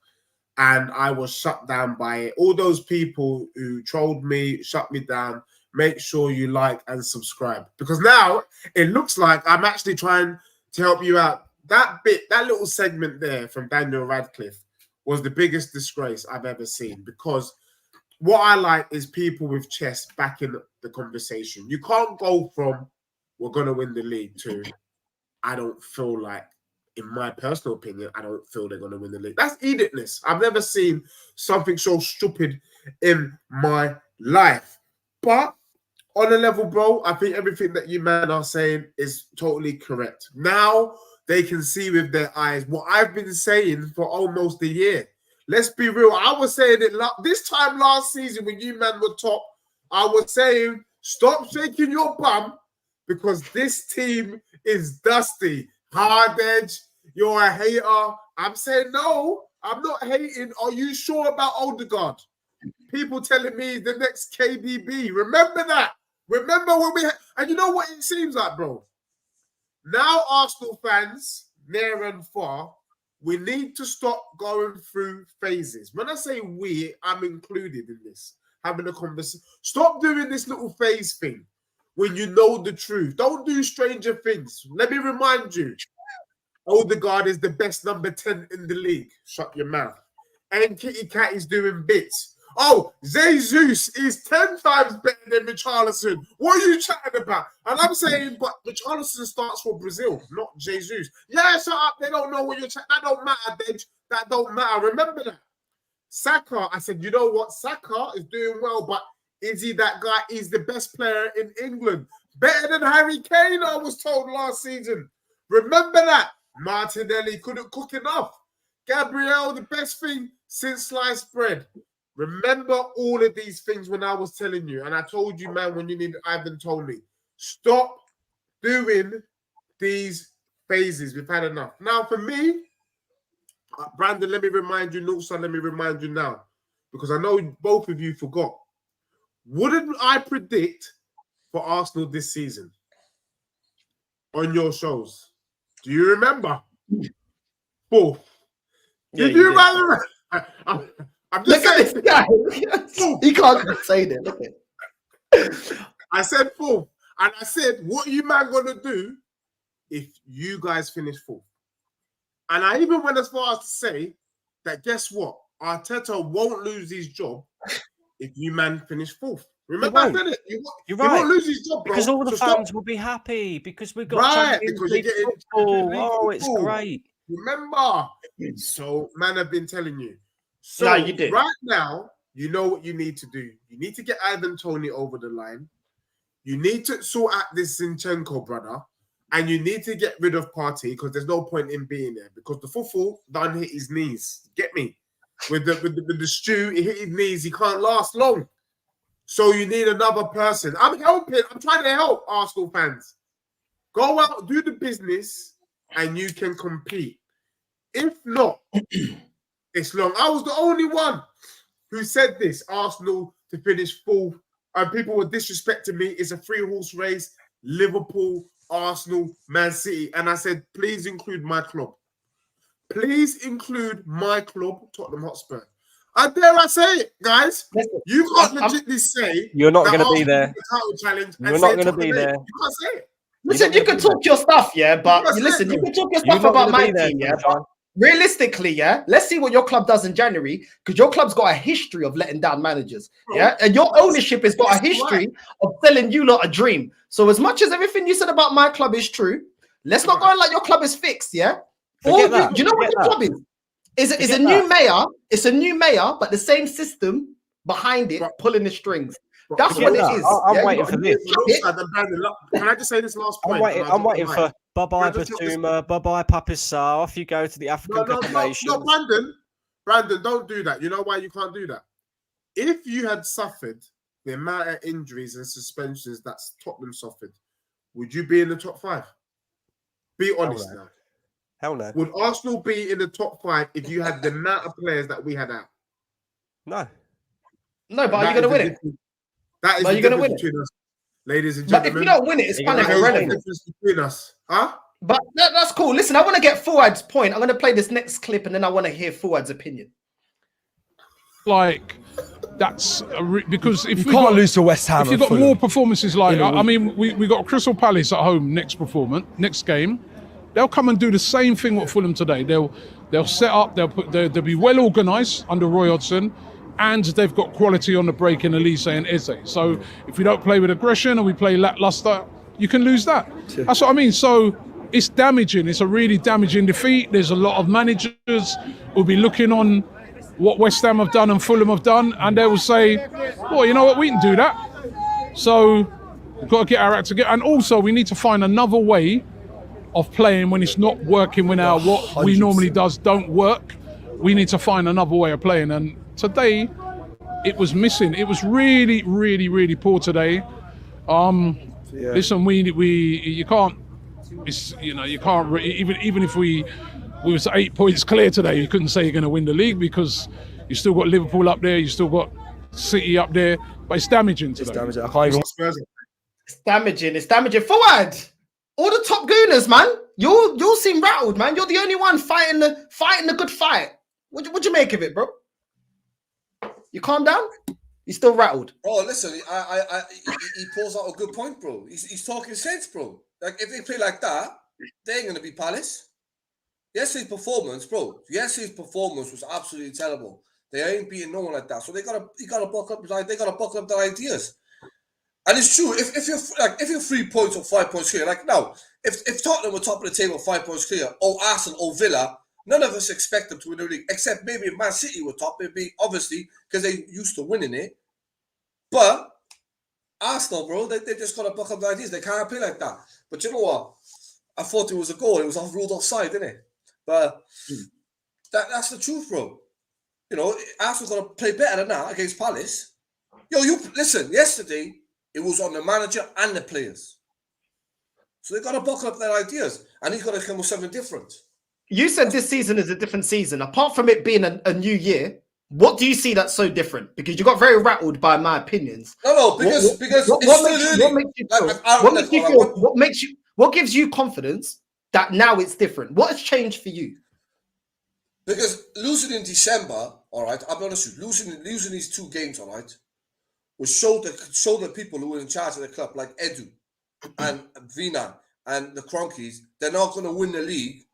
and I was shut down by it. All those people who trolled me, shut me down, make sure you like and subscribe. Because now it looks like I'm actually trying to help you out. That little segment there from Daniel Radcliffe was the biggest disgrace I've ever seen, because what I like is people with chest back in the conversation. You can't go from we're going to win the league to I don't feel like, in my personal opinion, I don't feel they're going to win the league. That's edictness. I've never seen something so stupid in my life. But on a level, bro, I think everything that you man are saying is totally correct. Now they can see with their eyes what I've been saying for almost a year. Let's be real. I was saying it this time last season when you man were top. I was saying, stop shaking your bum because this team is dusty. Hard edge, you're a hater. I'm saying, no, I'm not hating. Are you sure about Odegaard? People telling me the next KDB. Remember that. Remember when and you know what it seems like, bro? Now Arsenal fans, near and far, we need to stop going through phases. When I say we, I'm included in this. Having a conversation. Stop doing this little phase thing when you know the truth. Don't do stranger things. Let me remind you, Odegaard is the best number 10 in the league. Shut your mouth. And Kitty Cat is doing bits. Oh, Jesus is 10 times better than Richarlison. What are you chatting about? And I'm saying, but Richarlison starts for Brazil, not Jesus. Yeah, shut up. They don't know what you're chatting. That don't matter, Dej. That don't matter. Remember that. Saka, I said, you know what? Saka is doing well, but is he that guy? He's the best player in England. Better than Harry Kane, I was told last season. Remember that. Martinelli couldn't cook enough. Gabriel, the best thing since sliced bread. Remember all of these things when I was telling you. And I told you, man, when you needed Ivan Toney. Stop doing these phases. We've had enough. Now, for me, Brandon, let me remind you, Northside, let me remind you now. Because I know both of you forgot. Wouldn't I predict for Arsenal this season on your shows? Do you remember? Fourth. Yeah, Did you remember? I'm just Look at saying. this guy. He can't say that. Look at it. I said fourth. And I said, what are you man going to do if you guys finish fourth? And I even went as far as to say that guess what? Arteta won't lose his job if you man finish fourth. Remember I said it. You're right. He won't lose his job, bro. Because all the So fans stop. will be happy because we've got Champions Because League you're getting football. League Oh, it's football. great. Remember. So, man, I've been telling you. So, No, you did. right now, you know what you need to do. You need to get Ivan Toney over the line. You need to sort out this Zinchenko brother. And you need to get rid of Partey because there's no point in being there. Because the football done hit his knees. Get me? With the stew, he hit his knees. He can't last long. So you need another person. I'm helping. I'm trying to help Arsenal fans. Go out, do the business, and you can compete. If not, it's long. I was the only one who said this. Arsenal to finish fourth. And people were disrespecting me. It's a 3-horse race. Liverpool, Arsenal, Man City. And I said, please include my club. Please include my club, Tottenham Hotspur. And dare I say it, guys? Listen, You can't legitimately say You're not that going to be Arsenal there. win the title challenge and You're say not going to Tottenham be ain't. there. You can't say it. Listen, you can talk your stuff, yeah, but You're not listen, you saying can talk your You're stuff not about going my to be there, team, yeah. Sunshine. Realistically, yeah, let's see what your club does in January because your club's got a history of letting down managers, yeah, and your ownership has got a history of selling you lot a dream. So as much as everything you said about my club is true, let's not go on like your club is fixed, yeah. Forget Or that. do you know what your club is? It's a Forget new that. mayor. It's a new mayor, but the same system behind it, pulling the strings. That's Forget what that. it is. I'm yeah? waiting You for got this. Can I just say this last point? I'm waiting for bye-bye Can I just take Batuma, bye-bye Papissa. Off you go to the African Cup of Nations. No, Brandon, don't do that. You know why you can't do that? If you had suffered the amount of injuries and suspensions that Tottenham suffered, would you be in the top 5? Be honest now. Hell no. Would Arsenal be in the top 5 if you had the amount of players that we had out? No. No, but are you going to win it? That is But the you gonna difference win it? between us, ladies and But gentlemen. if you don't win it, it's kind of That is the irrelevant. difference between us. Huh? But that's cool. Listen, I want to get Fuad's point. I'm going to play this next clip and then I want to hear Fuad's opinion. Like, that's because if You we can't got, lose to West Ham. if you and got Fulham. more performances like, in a I mean, we got Crystal Palace at home next game. They'll come and do the same thing with Fulham today. They'll set up. They'll be well organised under Roy Hodgson, and they've got quality on the break in Elise and Eze. So if we don't play with aggression and we play lackluster, you can lose that. That's what I mean. So it's damaging. It's a really damaging defeat. There's a lot of managers who'll be looking on what West Ham have done and Fulham have done, and they will say, well, you know what, we can do that. So we've got to get our act together. And also we need to find another way of playing when it's not working, when what we normally don't work. We need to find another way of playing. And today it was missing. It was really, really, really poor today. Listen, you can't, it's, you can't, even if we was 8 points clear today, you couldn't say you're going to win the league because you still got Liverpool up there, you still got City up there, but it's damaging today. It's damaging. I can't even. It's damaging. It's damaging. Fuad, all the top gooners, man. You'll seem rattled, man. You're the only one fighting the good fight. What'd you make of it, bro? You calm down? You still rattled? Oh, listen, he pulls out a good point, bro. He's talking sense, bro. Like, if they play like that, they ain't going to be Palace. Yesterday's performance was absolutely terrible. They ain't beating no one like that. So you gotta buckle up. They gotta buckle up their ideas. And it's true. If you're 3 points or 5 points clear, like now, if Tottenham were top of the table 5 points clear, or Arsenal or Villa, none of us expect them to win the league, except maybe if Man City were top, it'd be obviously because they used to winning it. But Arsenal, bro, they just gotta buckle up their ideas. They can't play like that. But you know what? I thought it was a goal. It was ruled offside, didn't it? But that's the truth, bro. You know, Arsenal's got to play better than that against Palace. Yo, you listen, yesterday, it was on the manager and the players. So they got to buckle up their ideas. And he's got to come with something different. You said this season is a different season. Apart from it being a new year, what do you see that's so different? Because you got very rattled by my opinions. No, because what gives you confidence that now it's different? What has changed for you? Because losing in December, all right, I'll be honest with you, losing these 2 games, all right, was show the people who were in charge of the club, like Edu and Vina and the Cronkies, they're not going to win the league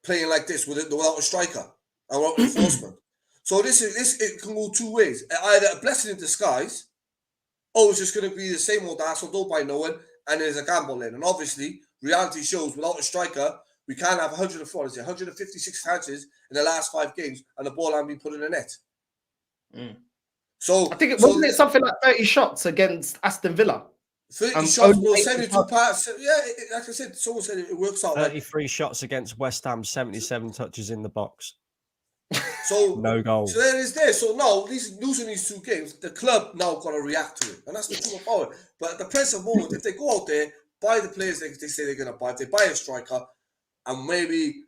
playing like this without a striker and without enforcement. So it can go 2 ways. Either a blessing in disguise, or it's just going to be the same old asshole, don't buy no one, and there's a gamble in. And obviously, reality shows without a striker, we can't have 156 chances in the last 5 games, and the ball hasn't been put in the net. So I think wasn't it something like 30 shots against Aston Villa? 30 shots, will 72 parts. Yeah, like I said, someone said it works out. 33 shots against West Ham, 77 touches in the box. So no goal. So there is there. So now losing these 2 games, the club now got to react to it, and that's the truth about it. But at the present moment, if they go out there, buy the players they say they're going to buy, if they buy a striker, and maybe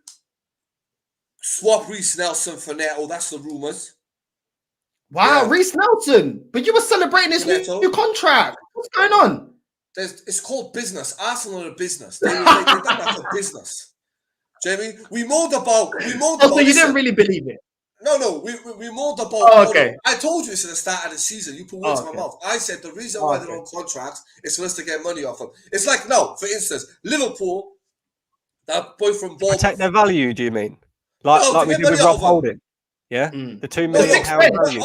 swap Reece Nelson for Neto, that's the rumours. Wow, yeah. Reece Nelson, but you were celebrating his new contract. What's going on? It's called business. Arsenal are a business. They done that for business. Jamie, we moaned about. So you didn't really believe it? No, we moaned about. Oh, okay. I told you this at the start of the season. You put words in my mouth. I said the reason why they're on contracts is for us to get money off them. It's like now, for instance, Liverpool. That boy from Bournemouth. Protect their value, do you mean? Like we did with Rob Holding? Yeah? The £2 million value.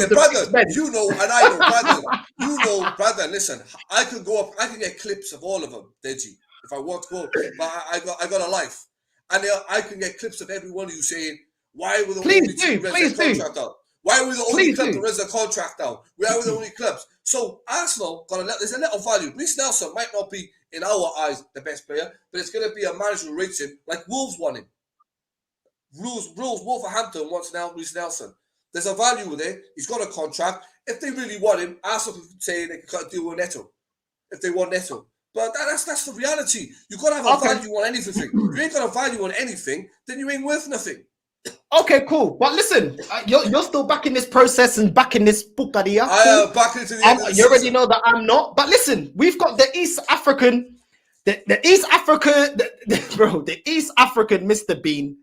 Brother, you know, and I know, brother. You know, brother, listen, I can go up, I can get clips of all of them, Deji, if I want to go. But I got a life. And I can get clips of every one of you saying, why were the only team that read their contract out? Why were the only club that read their contract out? Why were the only clubs? So Arsenal there's a little value. Reece Nelson might not be, in our eyes, the best player, but it's going to be a manager who rates him like Wolves want him. Wolverhampton wants now Reece Nelson. There's a value with it. He's got a contract. If they really want him, Arsenal could say they could deal with Neto. If they want Neto. But that's the reality. You've got to have a value on anything. If you ain't got a value on anything, then you ain't worth nothing. Okay, cool. But listen, you're still back in this process and back in this bukaria. I am back into the end of the You already know that I'm not. But listen, we've got the East African, the East African Mr. Bean,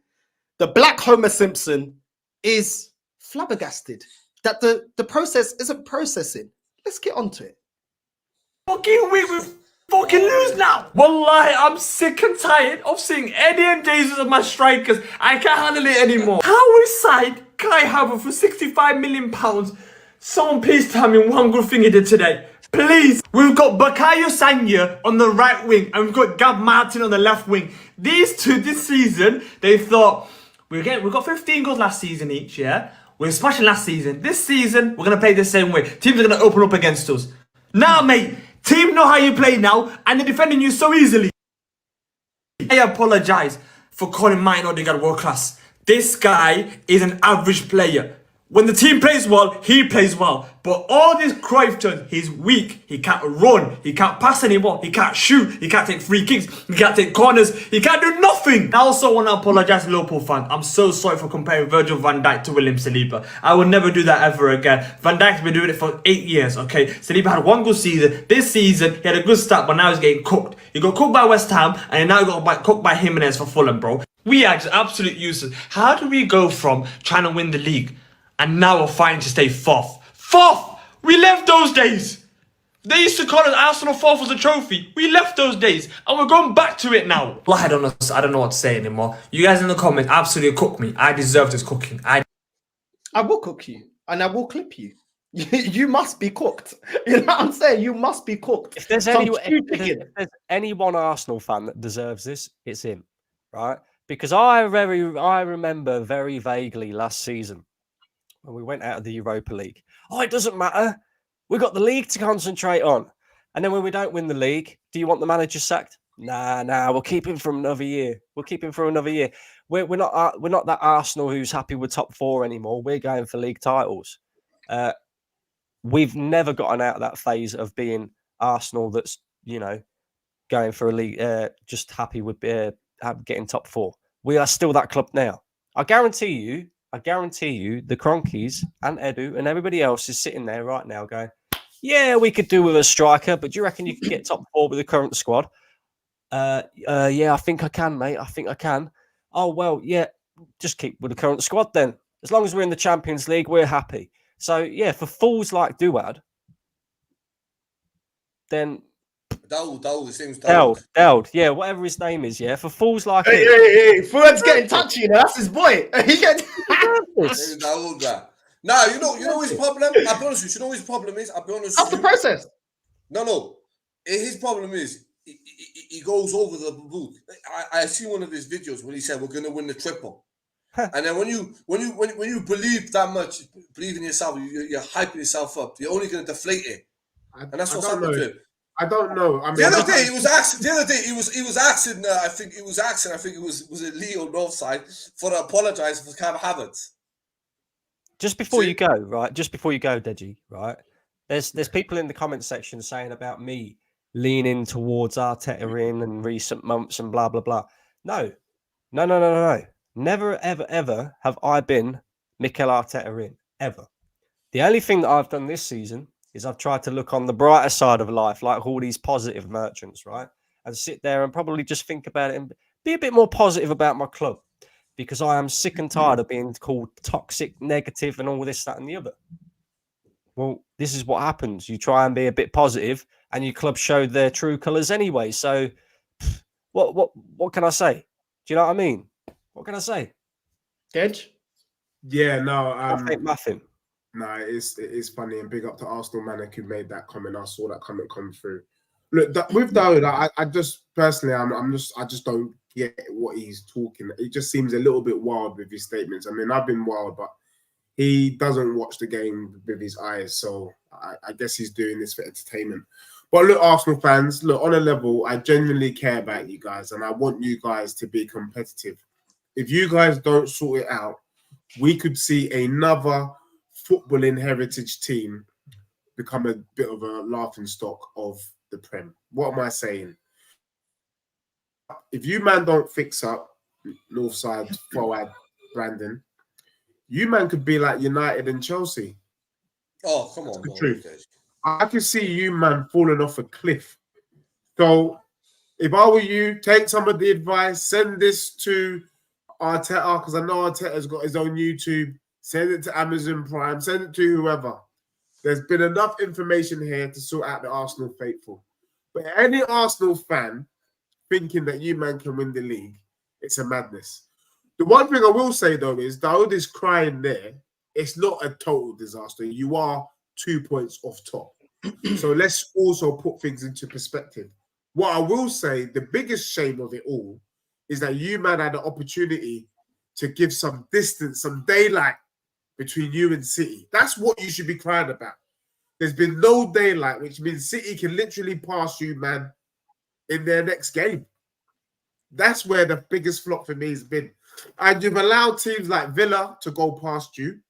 the Black Homer Simpson, is flabbergasted that the process isn't processing. Let's get onto it. Fucking week with fucking lose now. Wallahi, I'm sick and tired of seeing Eddie and Jesus as my strikers. I can't handle it anymore. How we side Kai Havertz for £65 million? Someone please tell me one good thing he did today. Please. We've got Bakayo Sanya on the right wing and we've got Gab Martin on the left wing. These two this season, they thought, we got 15 goals last season each, yeah? We were smashing last season. This season, we're going to play the same way. Teams are going to open up against us. Now, mate, team know how you play now, and they're defending you so easily. I apologize for calling Martin Odegaard world class. This guy is an average player. When the team plays well, he plays well. But all this Cruyff turn, he's weak. He can't run. He can't pass anymore. He can't shoot. He can't take free kicks. He can't take corners. He can't do nothing. I also want to apologize to Liverpool fans. I'm so sorry for comparing Virgil van Dijk to William Saliba. I will never do that ever again. Van Dijk's been doing it for 8 years, okay? Saliba had one good season. This season, he had a good start, but now he's getting cooked. He got cooked by West Ham, and now he got cooked by Jimenez for Fulham, bro. We are just absolute useless. How do we go from trying to win the league and now we're fighting to stay fourth? Fourth! We left those days. They used to call us Arsenal fourth as a trophy. We left those days and we're going back to it now. I don't know what to say anymore. You guys in the comments absolutely cook me. I deserve this cooking. I will cook you, and I will clip you. You must be cooked. You know what I'm saying? You must be cooked. If there's Some if there's any one Arsenal fan that deserves this, it's him, right? Because I remember very vaguely last season when we went out of the Europa League. Oh, it doesn't matter. We've got the league to concentrate on. And then when we don't win the league, do you want the manager sacked? Nah, we'll keep him for another year. We'll keep him for another year. We're not that Arsenal who's happy with top 4 anymore. We're going for league titles. We've never gotten out of that phase of being Arsenal that's, you know, going for a league, just happy with getting top 4. We are still that club now. I guarantee you, the Cronkies and Edu and everybody else is sitting there right now going, yeah, we could do with a striker, but do you reckon you could get top 4 with the current squad? Yeah, I think I can, mate. I think I can. Oh, well, yeah, just keep with the current squad then. As long as we're in the Champions League, we're happy. So, yeah, for fools like Duad, then... Dowd, yeah, whatever his name is, yeah. For fools like him... Hey, Fuad's getting touchy, you know, that's his boy. Nah, you know his problem? I'll be honest with you. You know his problem is? I'll be honest That's with you. the process. No. His problem is he goes over the booth. I see one of his videos when he said we're going to win the triple. And then when you believe that much, believe in yourself, you're hyping yourself up. You're only going to deflate it, and that's what's happened to him. I don't know. I mean, the other day he was asking. I think it was it Leo Northside for to apologise for Cam Havertz. Just before you go, right? Just before you go, Deji, right? There's people in the comment section saying about me leaning towards Arteta in recent months and blah blah blah. No. Never, ever have I been Mikel Arteta in, ever. The only thing that I've done this season is I've tried to look on the brighter side of life, like all these positive merchants, right? And sit there and probably just think about it and be a bit more positive about my club, because I am sick and tired of being called toxic, negative, and all this, that, and the other. Well, this is what happens. You try and be a bit positive, and your club showed their true colours anyway. So, what can I say? Do you know what I mean? What can I say? Dej? Yeah, no. Nothing. No, it is funny, and big up to Arsenal Manic who made that comment. I saw that comment come through. Look, with Dawood, I just personally, I just don't get what he's talking. It just seems a little bit wild with his statements. I mean, I've been wild, but he doesn't watch the game with his eyes, so I guess he's doing this for entertainment. But look, Arsenal fans, look, on a level, I genuinely care about you guys, and I want you guys to be competitive. If you guys don't sort it out, we could see another footballing heritage team become a bit of a laughing stock of the Prem. What am I saying? If you man don't fix up, Northside, forward, Brandon, you man could be like United and Chelsea. Oh, come on. That's the truth. I could see you man falling off a cliff. So if I were you, take some of the advice, send this to Arteta, because I know Arteta's got his own YouTube. Send it to Amazon Prime. Send it to whoever. There's been enough information here to sort out the Arsenal faithful. But any Arsenal fan thinking that you man can win the league, it's a madness. The one thing I will say, though, is Dawood is crying there. It's not a total disaster. You are 2 points off top. So let's also put things into perspective. What I will say, the biggest shame of it all is that you man had the opportunity to give some distance, some daylight between you and City. That's what you should be crying about. There's been no daylight, which means City can literally pass you, man, in their next game. That's where the biggest flop for me has been. And you've allowed teams like Villa to go past you.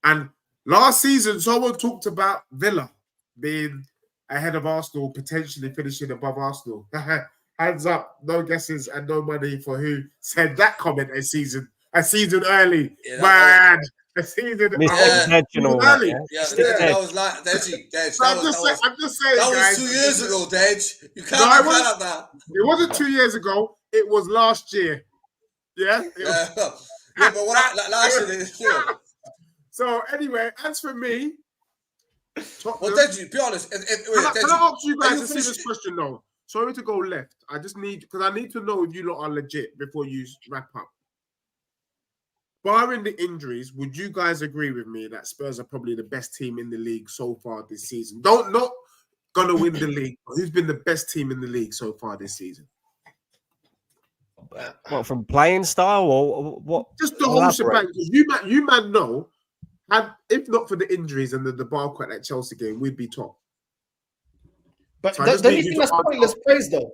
And last season, someone talked about Villa being ahead of Arsenal, potentially finishing above Arsenal. Hands up, no guesses and no money for who said that comment a season early. Yeah, man, a season early. That was like Deji. I'm just saying, that was 2 years ago, Dej. You can't be mad at that. It wasn't 2 years ago. It was last year. Yeah. But what last year? So anyway, as for me, well, Deji, be honest. Can I ask you guys to see this question though? Sorry to go left. I just need, because I need to know if you lot are legit before you wrap up. barring the injuries, would you guys agree with me that Spurs are probably the best team in the league so far this season? Not gonna win the league, but who's been the best team in the league so far this season? What, from playing style or what? Just the whole shebang. You man know, and if not for the injuries and the debacle at that Chelsea game, we'd be top. But So don't you think that's pointless praise though?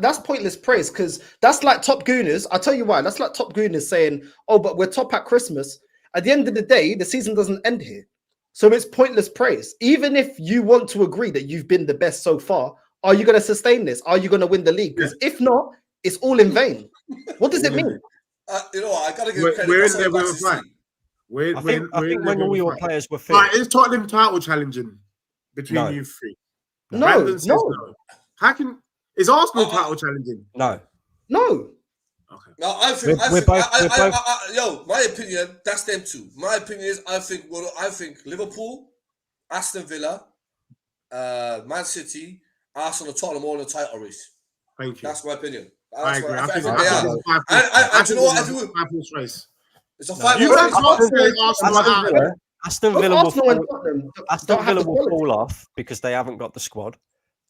That's pointless praise because that's like top gooners. I'll tell you why. That's like top gooners saying, "Oh, but we're top at Christmas." At the end of the day, the season doesn't end here, so it's pointless praise. Even if you want to agree that you've been the best so far, are you going to sustain this? Are you going to win the league? Because if not, it's all in vain. What does it mean? You know, I gotta give credit. We're in there with a fight. I think when all your players were fit. Right, is Tottenham title challenging between you three? No. How can is Arsenal title challenging? No. Okay. No, I think my opinion, that's them two. My opinion is I think Liverpool, Aston Villa, Man City, Arsenal, Tottenham all in the title race. Thank you. That's my opinion. I agree. I think they are. And you know what I do? Race. It's a 5 You can't say Aston Villa will fall off because they haven't got the squad.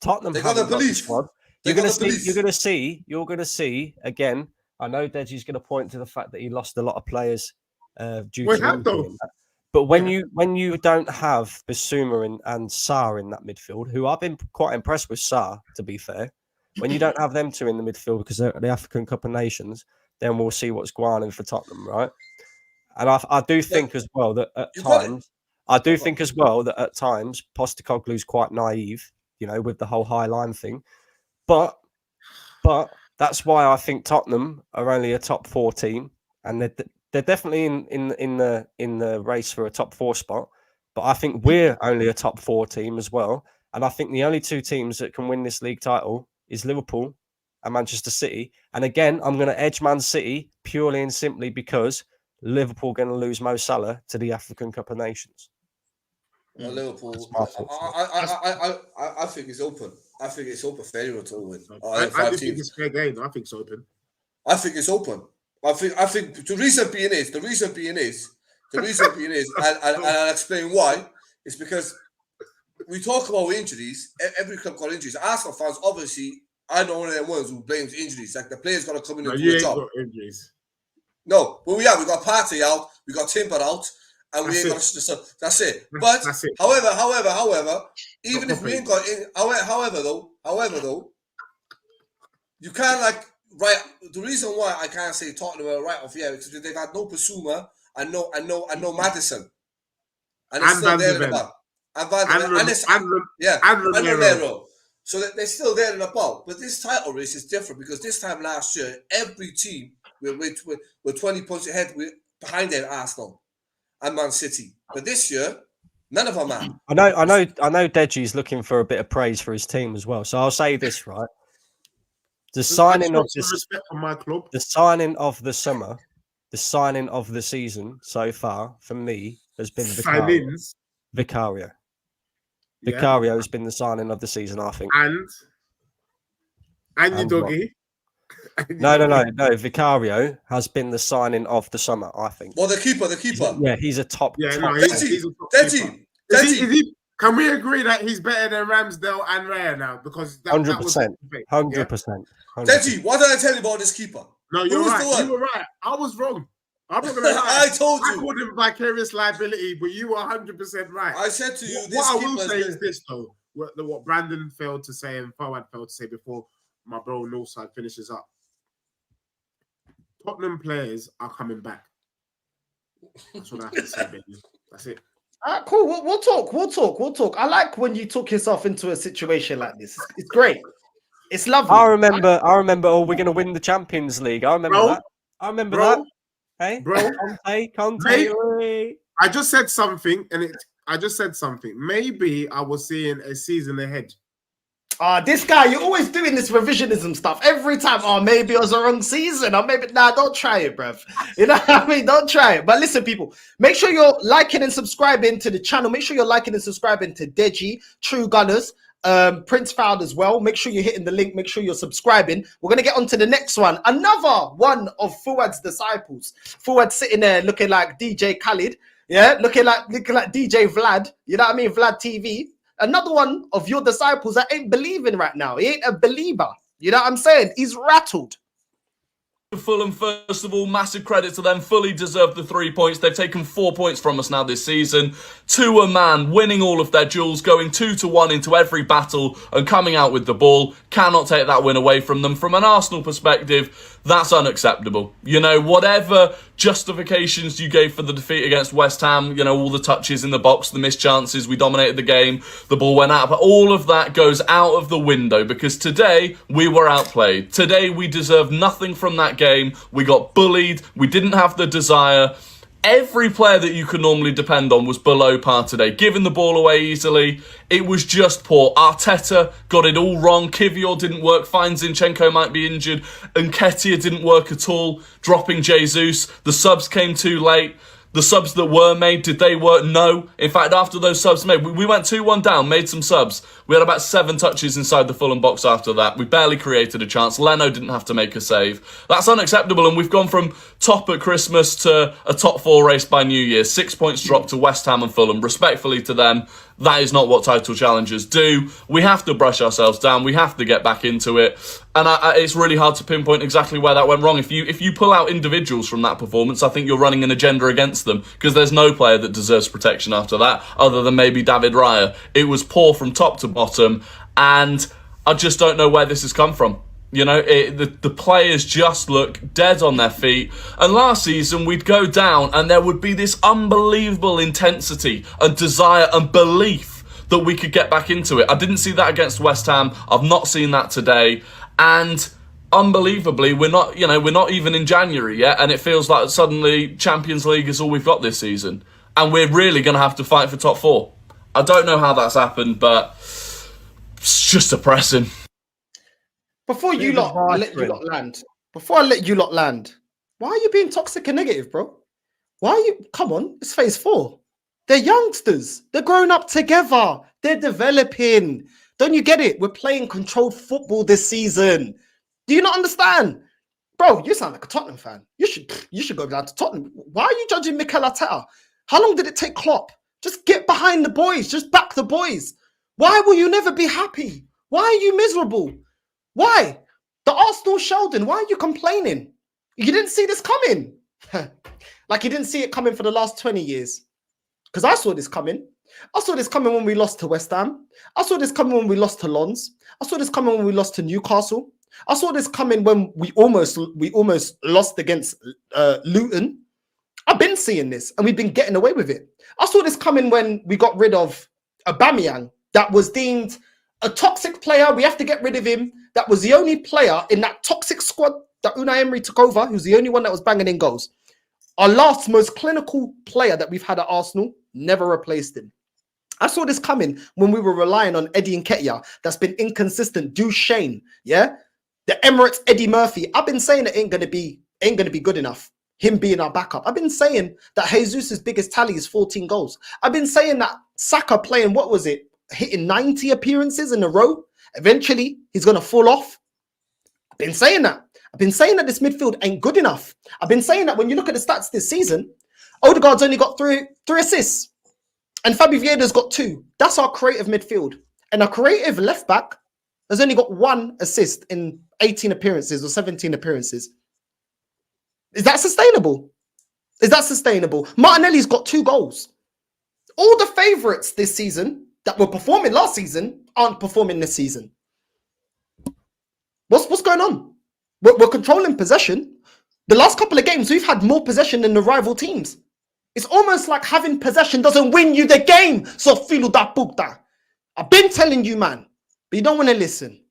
Tottenham haven't got the squad. You're going to see again. I know Deji's going to point to the fact that he lost a lot of players due to injury. But when you don't have Bissouma and Sarr in that midfield, who I've been quite impressed with Sarr, to be fair, when you don't have them two in the midfield because they're the African Cup of Nations, then we'll see what's going on for Tottenham, right? And I do think as well that at times Postecoglou's quite naive, you know, with the whole high line thing. But that's why I think Tottenham are only a top 4 team, and they're definitely in the race for a top 4 spot. But I think we're only a top 4 team as well. And I think the only 2 teams that can win this league title is Liverpool and Manchester City. And again, I'm going to edge Man City purely and simply because Liverpool going to lose Mo Salah to the African Cup of Nations. Well, Liverpool, I think it's open. I think it's open for anyone to win. I think it's fair game. I think it's open. I think it's open. I think the reason being is, and I'll explain why. It's because we talk about injuries. Every club got injuries. Arsenal fans, obviously, I know one of them ones who blames injuries. Like the players got to come in and do the job. Injuries. No, but we got Partey out, we got Timber out, and we ain't got. That's it. But that's it. However, even if we ain't got in, however though, you can't right. The reason why I can't say Tottenham are right off here because they've had no Bissouma and no Maddison, and it's still there in the back. And Romero. So they're still there in the ball. But this title race is different because this time last year, every team were 20 points ahead behind their Arsenal and Man City. But this year, none of them are. I know Deji's looking for a bit of praise for his team as well. So I'll say this, right? The signing of the summer, the signing of the season so far for me has been Vicario. Vicario has been the signing of the season, I think. And your doggy. No. Vicario has been the signing of the summer, I think. Well, the keeper. Yeah, he's a top. Deji. Can we agree that he's better than Ramsdale and Raya now? Because 100%. Deji, what did I tell you about this keeper? No, you're right. You were right. I was wrong. I'm not gonna lie. I told you. I called him vicarious liability, but you were 100% right. I said to you, what I will say is this though: what Brandon failed to say and Fawad failed to say before my bro Northside finishes up. Tottenham players are coming back. That's what I have to say, baby. That's it. All right, cool. We'll talk. I like when you talk yourself into a situation like this. It's great. It's lovely. I remember. Oh, we're gonna win the Champions League. I remember that. I remember that. Hey, bro, Conte. I just said something, Maybe I was seeing a season ahead. This guy, you're always doing this revisionism stuff every time. Oh, maybe it was a wrong season, or maybe don't try it, bruv. You know what I mean? Don't try it. But listen, people, make sure you're liking and subscribing to the channel. Make sure you're liking and subscribing to Deji, True Gunners, Prince fouled as well. Make sure you're hitting the link. Make sure you're subscribing. We're going to get on to the next one. Another one of Fuad's disciples. Fuad sitting there looking like DJ Khaled. Yeah, looking like DJ Vlad. You know what I mean? Vlad TV. Another one of your disciples that ain't believing right now. He ain't a believer. You know what I'm saying? He's rattled. Fulham, first of all, massive credit to them. Fully deserved the 3 points. They've taken 4 points from us now this season. To a man, winning all of their duels, going 2-1 into every battle and coming out with the ball. Cannot take that win away from them. From an Arsenal perspective, that's unacceptable. You know, whatever justifications you gave for the defeat against West Ham, you know, all the touches in the box, the missed chances, we dominated the game, the ball went out, but all of that goes out of the window because today we were outplayed. Today we deserved nothing from that game. We got bullied. We didn't have the desire. Every player that you could normally depend on was below par today, giving the ball away easily. It was just poor. Arteta got it all wrong. Kivior didn't work. Fine, Zinchenko might be injured. And Nketiah didn't work at all, dropping Jesus. The subs came too late. The subs that were made, did they work? No. In fact, after those subs made, we went 2-1 down, made some subs. We had about 7 touches inside the Fulham box after that. We barely created a chance. Leno didn't have to make a save. That's unacceptable, and we've gone from top at Christmas to a top 4 race by New Year. 6 points dropped to West Ham and Fulham. Respectfully to them, that is not what title challengers do. We have to brush ourselves down. We have to get back into it. And it's really hard to pinpoint exactly where that went wrong. If you pull out individuals from that performance, I think you're running an agenda against them because there's no player that deserves protection after that other than maybe David Raya. It was poor from top to bottom, and I just don't know where this has come from. You know, the players just look dead on their feet. And last season, we'd go down and there would be this unbelievable intensity and desire and belief that we could get back into it. I didn't see that against West Ham. I've not seen that today. And unbelievably, we're not even in January yet. And it feels like suddenly Champions League is all we've got this season. And we're really going to have to fight for top 4. I don't know how that's happened, but it's just depressing. Before I let you lot land, why are you being toxic and negative, bro? Why are you? Come on, it's phase 4. They're youngsters. They're growing up together. They're developing. Don't you get it? We're playing controlled football this season. Do you not understand? Bro, you sound like a Tottenham fan. You should go down to Tottenham. Why are you judging Mikel Arteta? How long did it take Klopp? Just get behind the boys. Just back the boys. Why will you never be happy? Why are you miserable? Why? The Arsenal Sheldon, why are you complaining? You didn't see this coming. Like you didn't see it coming for the last 20 years. Because I saw this coming. I saw this coming when we lost to West Ham. I saw this coming when we lost to Lons. I saw this coming when we lost to Newcastle. I saw this coming when we almost lost against Luton. I've been seeing this and we've been getting away with it. I saw this coming when we got rid of Aubameyang that was deemed a toxic player. We have to get rid of him. That was the only player in that toxic squad that Unai Emery took over. He was the only one that was banging in goals. Our last most clinical player that we've had at Arsenal never replaced him. I saw this coming when we were relying on Eddie Nketiah. That's been inconsistent. Duchesne, yeah, the Emirates Eddie Murphy. I've been saying it ain't gonna be good enough. Him being our backup. I've been saying that Jesus' biggest tally is 14 goals. I've been saying that Saka playing, what was it, hitting 90 appearances in a row. Eventually, he's going to fall off. I've been saying that. I've been saying that this midfield ain't good enough. I've been saying that when you look at the stats this season, Odegaard's only got three assists. And Fabio Vieira's got 2. That's our creative midfield. And our creative left back has only got 1 assist in 18 appearances or 17 appearances. Is that sustainable? Is that sustainable? Martinelli's got 2 goals. All the favourites this season that were performing last season aren't performing this season. What's going on? We're controlling possession. The last couple of games, we've had more possession than the rival teams. It's almost like having possession doesn't win you the game. So filo da puta. I've been telling you, man, but you don't want to listen.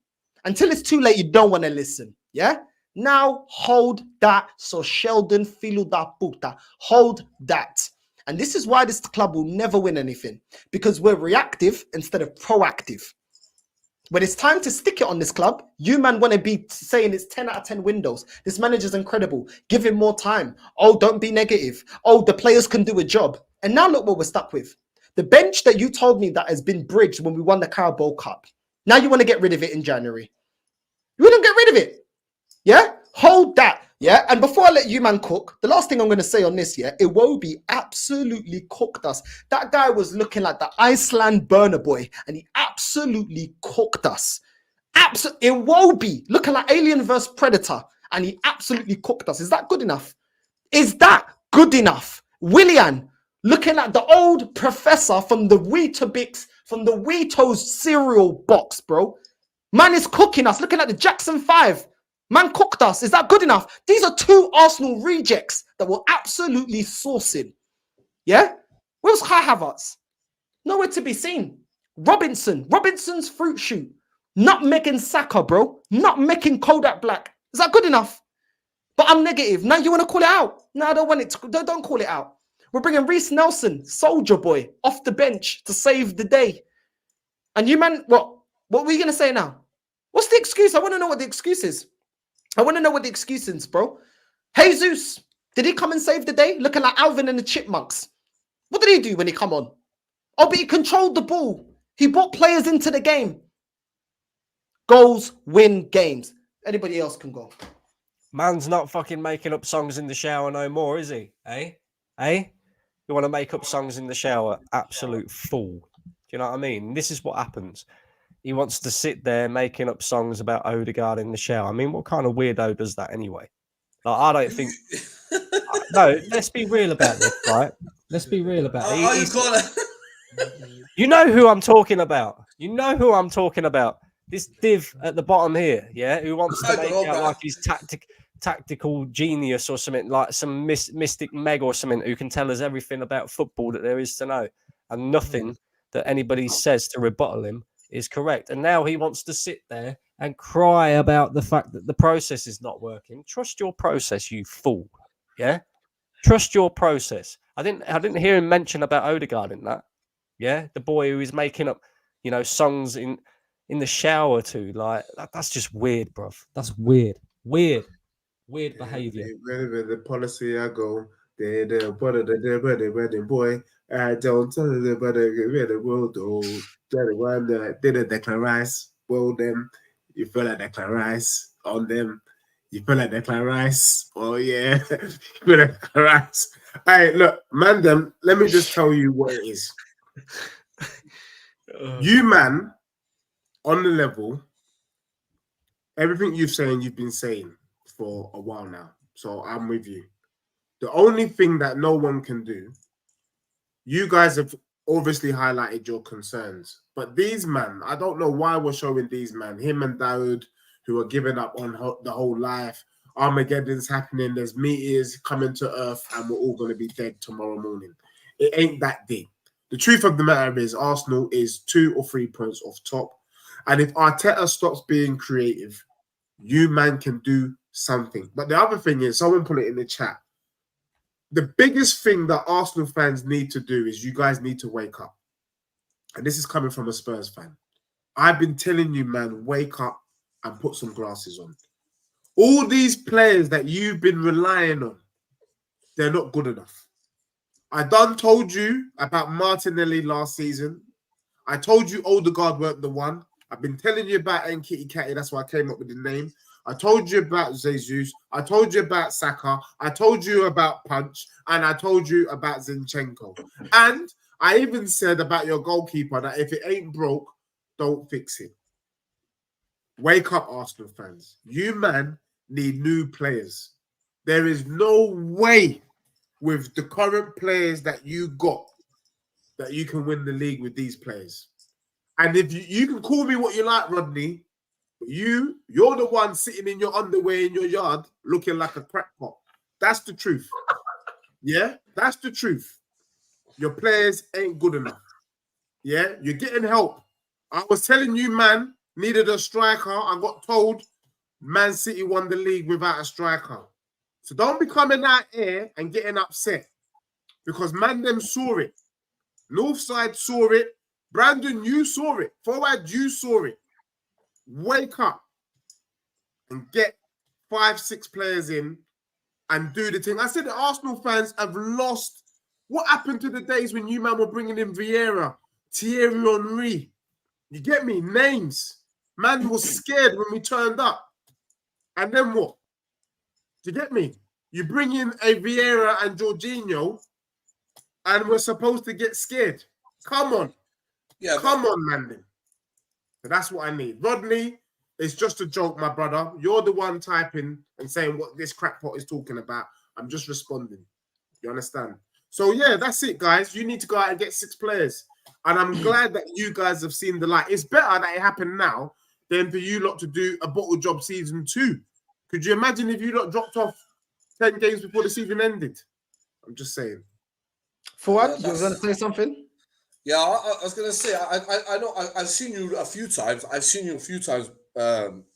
Until it's too late, you don't want to listen. Yeah? Now hold that. So Sheldon filo da puta. Hold that. And this is why this club will never win anything, because we're reactive instead of proactive. When it's time to stick it on this club, you man want to be saying it's 10 out of 10 windows. This manager's incredible. Give him more time. Oh, don't be negative. Oh, the players can do a job. And now look what we're stuck with. The bench that you told me that has been bridged when we won the Carabao Cup. Now you want to get rid of it in January. You wouldn't get rid of it. Yeah? Hold that. Yeah? And before I let you man cook, the last thing I'm going to say on this, yeah, Iwobi absolutely cooked us. That guy was looking like the Iceland burner boy, and he absolutely cooked us. Iwobi looking like Alien vs Predator, and he absolutely cooked us. Is that good enough? Is that good enough? Willian looking like the old professor from the Weetabix, from the Weetos cereal box, bro. Man is cooking us, looking like the Jackson 5. Man cooked us. Is that good enough? These are two Arsenal rejects that were absolutely saucing. Yeah? Where's Kai Havertz? Nowhere to be seen. Robinson's fruit shoot. Not making Saka, bro. Not making Kodak Black. Is that good enough? But I'm negative. Now you want to call it out? No, I don't want it. Don't call it out. We're bringing Reece Nelson, soldier boy, off the bench to save the day. And you, man, what were you going to say now? What's the excuse? I want to know what the excuse is. I want to know what the excuse is, bro. Jesus, did he come and save the day? Looking like Alvin and the Chipmunks. What did he do when he come on? Oh, but he controlled the ball. He brought players into the game. Goals win games. Anybody else can go. Man's not fucking making up songs in the shower no more, is he? Eh? You want to make up songs in the shower? Absolute fool. Do you know what I mean? This is what happens. He wants to sit there making up songs about Odegaard in the shower. I mean, what kind of weirdo does that anyway? Like, I don't think... No, let's be real about this, right? Let's be real about it. You know who I'm talking about. You know who I'm talking about. This div at the bottom here, yeah, who wants to make out like he's tactical genius or something, like some mystic meg or something who can tell us everything about football that there is to know, and nothing that anybody says to rebuttal him is correct. And now he wants to sit there and cry about the fact that the process is not working. Trust your process, you fool. Yeah, trust your process. I didn't hear him mention about Odegaard in that. Yeah, the boy who is making up, you know, songs in the shower too. Like that's just weird, bruv. That's weird behavior. The policy I go, the boy. I don't tell the the world. The one that did Declan Rice. Well, them you feel like Declan Rice on them. You feel like Declan Rice. Oh yeah, you feel like Declan Rice. Hey, look, man, them. Let me just tell you what it is. You man, on the level, everything you've been saying for a while now. So I'm with you. The only thing that no one can do, you guys have obviously highlighted your concerns. But these man, I don't know why we're showing these man, him and Daoud, who are giving up on the whole life. Armageddon's happening. There's meteors coming to Earth, and we're all going to be dead tomorrow morning. It ain't that deep. The truth of the matter is Arsenal is 2 or 3 points off top. And if Arteta stops being creative, you man can do something. But the other thing is, someone put it in the chat. The biggest thing that Arsenal fans need to do is you guys need to wake up. And this is coming from a Spurs fan. I've been telling you, man, wake up and put some glasses on. All these players that you've been relying on, they're not good enough. I done told you about Martinelli last season. I told you Odegaard weren't the one. I've been telling you about Nketiah. That's why I came up with the name. I told you about Jesus. I told you about Saka. I told you about Punch. And I told you about Zinchenko. And I even said about your goalkeeper that if it ain't broke, don't fix it. Wake up, Arsenal fans. You, man, need new players. There is no way with the current players that you got that you can win the league with these players. And if you can call me what you like, Rodney, but you're the one sitting in your underwear in your yard looking like a crackpot. That's the truth. Yeah, that's the truth. Your players ain't good enough. Yeah, you're getting help. I was telling you, man, needed a striker. I got told Man City won the league without a striker. So don't be coming out here and getting upset because man them saw it. Northside saw it. Brandon, you saw it. Forward, you saw it. Wake up and get 5-6 players in and do the thing. I said the Arsenal fans have lost. What happened to the days when you man were bringing in Vieira, Thierry Henry? You get me? Names. Man was scared when we turned up. And then what? Do you get me? You bring in a Vieira and Jorginho, and we're supposed to get scared. Come on. Yeah, come on, man. So that's what I need. Rodney, it's just a joke, my brother. You're the one typing and saying what this crackpot is talking about. I'm just responding. You understand? So, yeah, that's it, guys. You need to go out and get 6 players. And I'm glad that you guys have seen the light. It's better that it happened now than for you lot to do a bottle job season 2. Could you imagine if you lot dropped off 10 games before the season ended? I'm just saying. Fuad, you were going to say something? Yeah, I was going to say, I know I've seen you a few times.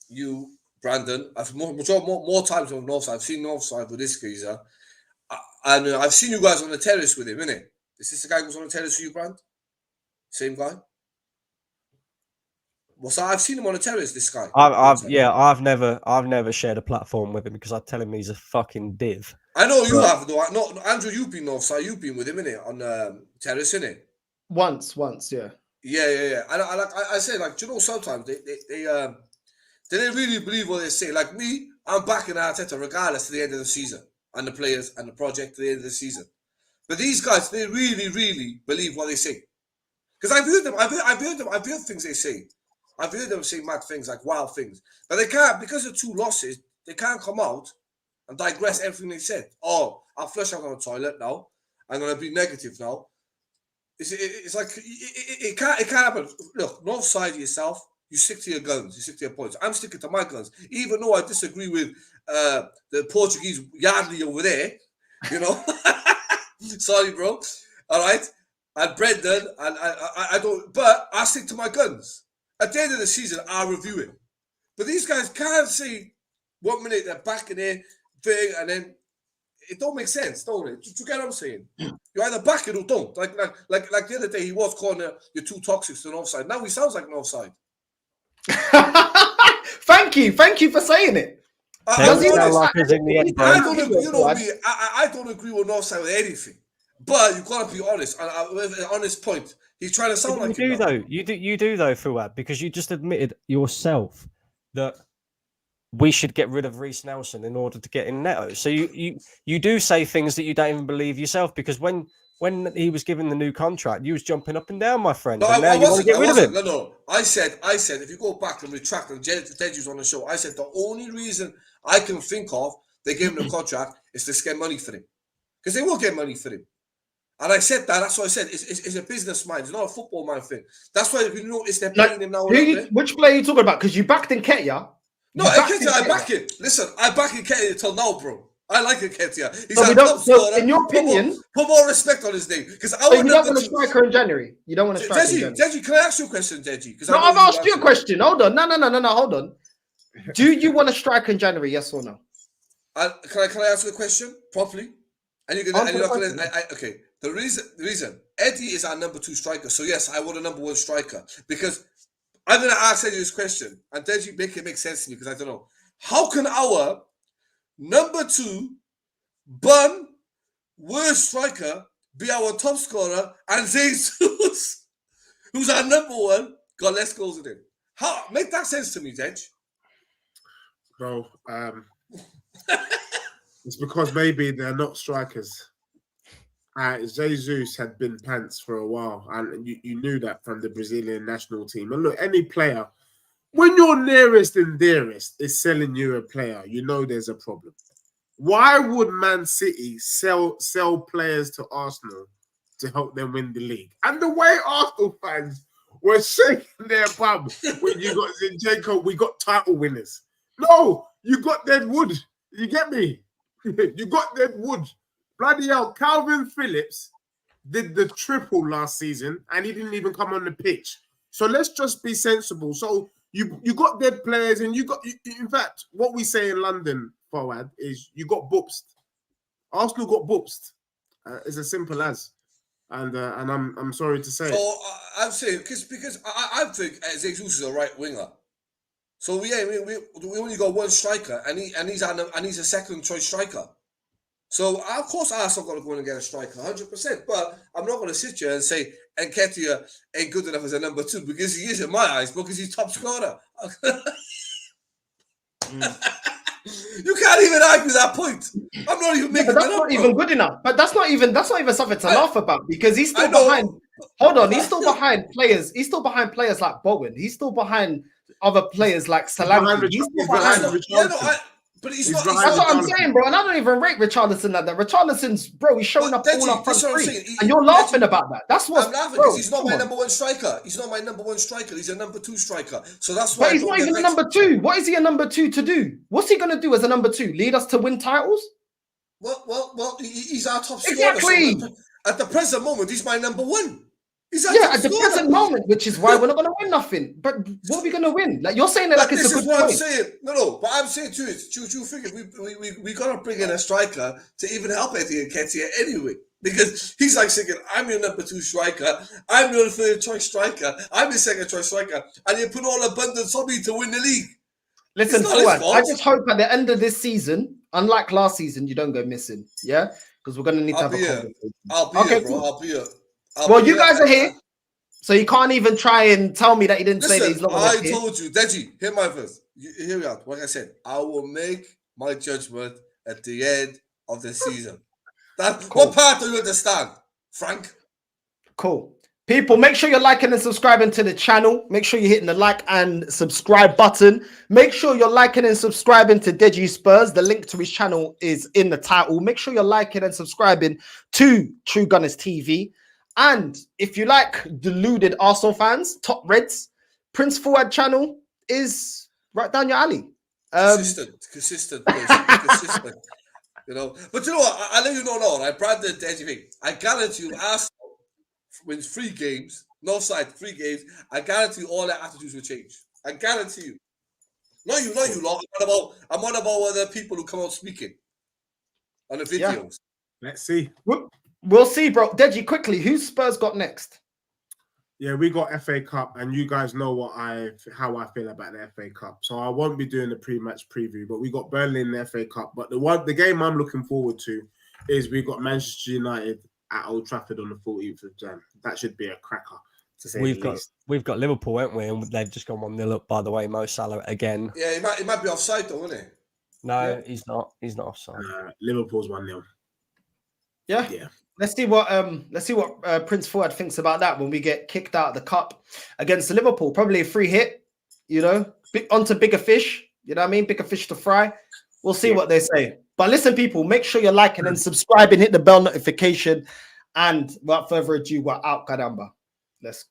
You, Brandon. I've more times on Northside. I've seen Northside with this geezer. And I've seen you guys on the terrace with him, innit? Is this the guy who's on the terrace with you, Brand? Same guy? Well, so I've seen him on the terrace, this guy. I've never shared a platform with him because I tell him he's a fucking div. I know you have, though. Andrew, you've been Northside. You've been with him, innit? On terrace, innit? Once, yeah. Yeah. And I say, like, do you know, sometimes they don't really believe what they say. Like me, I'm backing Arteta regardless to the end of the season, and the players and the project to the end of the season. But these guys, they really, really believe what they say. Because I've heard them. I've heard things they say. I've heard them say mad things, like wild things. But they can't, because of 2 losses, they can't come out and digress everything they said. Oh, I'll flush out on the toilet now. I'm going to be negative now. It's like, it can't happen. Look, Northside yourself, you stick to your guns, you stick to your points. I'm sticking to my guns. Even though I disagree with the Portuguese Yardley over there, you know. Sorry, bro. All right. And Brendan, and I don't, but I stick to my guns. At the end of the season, I'll review it. But these guys can't say 1 minute they're back in their thing, and then it don't make sense, don't it? Do you get what I'm saying? You either back it or don't. Like the other day, he was calling you're too toxic to an offside. Now he sounds like an offside. Thank you for saying it. I don't agree. You know me. I don't agree with Northside with anything. But you've got to be honest. With an honest point, he's trying to sound like you do though. You do though, Fuad, because you just admitted yourself that we should get rid of Reece Nelson in order to get in Neto. So you do say things that you don't even believe yourself, because when he was given the new contract, you was jumping up and down, my friend. No, and I you want to get rid of him. No. I said if you go back and retract, and Deji's on the show, I said the only reason I can think of they gave him the contract is to get money for him, because they will get money for him. And I said that. That's what I said. It's a business mind. It's not a football mind thing. That's why you notice they're playing him now. Which player are you talking about? Because you backed Nketiah. No, Nketiah, I back it. Listen, I back Nketiah until now, bro. I like Nketiah. He's a top scorer. In your opinion, put more respect on his name. Because you don't want a striker in January. You don't want a striker in January. Deji, can I ask you a question, Deji? No, I've asked you a question. Hold on. No. Hold on. Do you want a striker in January? Yes or no? Can I ask you a question properly? And you're gonna. Okay. The reason Eddie is our number 2 striker. So yes, I want a number 1 striker, because I'm gonna ask Eddie this question, and Deji make it make sense to me, because I don't know how can our number 2 bun worst striker be our top scorer, and Jesus, who's our number 1, got less goals than him? How make that sense to me, Dej? Bro, it's because maybe they're not strikers. Jesus had been pants for a while, and you knew that from the Brazilian national team. And look, any player, when your nearest and dearest is selling you a player, you know there's a problem. Why would Man City sell players to Arsenal to help them win the league? And the way Arsenal fans were shaking their bum when you got Zinchenko, we got title winners. No, you got Deadwood. You get me? You got Deadwood. Bloody hell, Calvin Phillips did the triple last season, and he didn't even come on the pitch. So let's just be sensible. So you got dead players, and you got, in fact, what we say in London, Fawad, is you got boopsed. Arsenal got boopsed. It's as simple as. And I'm sorry to say. So I'm saying because I think Jesus is a right winger. So we only got 1 striker, and he's a second choice striker. So of course Arsenal got to go in and get a striker, 100%. But I'm not going to sit here and say Nketiah ain't good enough as a number 2 because he is in my eyes because he's top scorer. You can't even argue that point. I'm not even making but that's not even good enough. But that's not even something to laugh about because he's still behind. Hold on, he's still behind players. He's still behind players like Bowen. He's still behind other players like Solanke. He's still behind. But he's not. That's what I'm saying, bro. And I don't even rate Richarlison like that. Richarlison's, bro, he's showing up all up front three. And you're laughing about that. That's what I'm laughing because he's not my number 1 striker. He's not my number 1 striker. He's a number 2 striker. So that's why. But he's not even a number 2. What is he a number 2 to do? What's he gonna do as a number 2? Lead us to win titles? Well, he's our top scorer. Exactly. So at the present moment, he's my number 1. At the present moment, which is why we're not going to win nothing. But what are we going to win? Like you're saying it like it's a good point. I'm saying. No. But I'm saying too is, you figure we got to bring in a striker to even help Eddie Nketiah anyway, because he's like saying, I'm your number 2 striker, I'm your 3rd choice striker, I'm your 2nd choice striker, and you put all abundance on me to win the league. Listen, Fuad, I just hope at the end of this season, unlike last season, you don't go missing. Yeah, because we're going to need to have a conversation. I'll be here, bro. I'll be here. Well, you guys are here, so you can't even try and tell me that he didn't say that he's not. I told you, Deji, hear my verse. Hear me out. Like I said, I will make my judgment at the end of the season. That cool. What part do you understand, Frank? Cool. People, make sure you're liking and subscribing to the channel. Make sure you're hitting the like and subscribe button. Make sure you're liking and subscribing to dejispurs. The link to his channel is in the title. Make sure you're liking and subscribing to True Gunners TV. And if you like deluded Arsenal fans, top Reds, Prince Fuad channel is right down your alley. Consistent. You know, but you know what? I let you know now. I brand the Deji thing. I guarantee you, Arsenal wins 3 games, Northside 3 games. I guarantee you, all their attitudes will change. I guarantee you. Not you, lot. I'm on about other people who come out speaking on the videos. Yeah. Let's see. We'll see, bro. Deji, quickly, who's Spurs got next? Yeah, we got FA Cup, and you guys know how I feel about the FA Cup. So I won't be doing the pre-match preview, but we got Burnley in the FA Cup. But the game I'm looking forward to is we got Manchester United at Old Trafford on the 14th of Jan. That should be a cracker. To say we've got Liverpool, haven't we? And they've just gone 1-0 up. By the way, Mo Salah again. Yeah, he might be offside though, isn't he? No, he's not. He's not offside. Liverpool's 1-0. Yeah. Let's see what Prince Fuad thinks about that when we get kicked out of the cup against Liverpool. Probably a free hit, you know, onto bigger fish. You know what I mean? Bigger fish to fry. We'll see what they say. But listen, people, make sure you're liking and subscribing, hit the bell notification. And without further ado, we're out, Caramba. Let's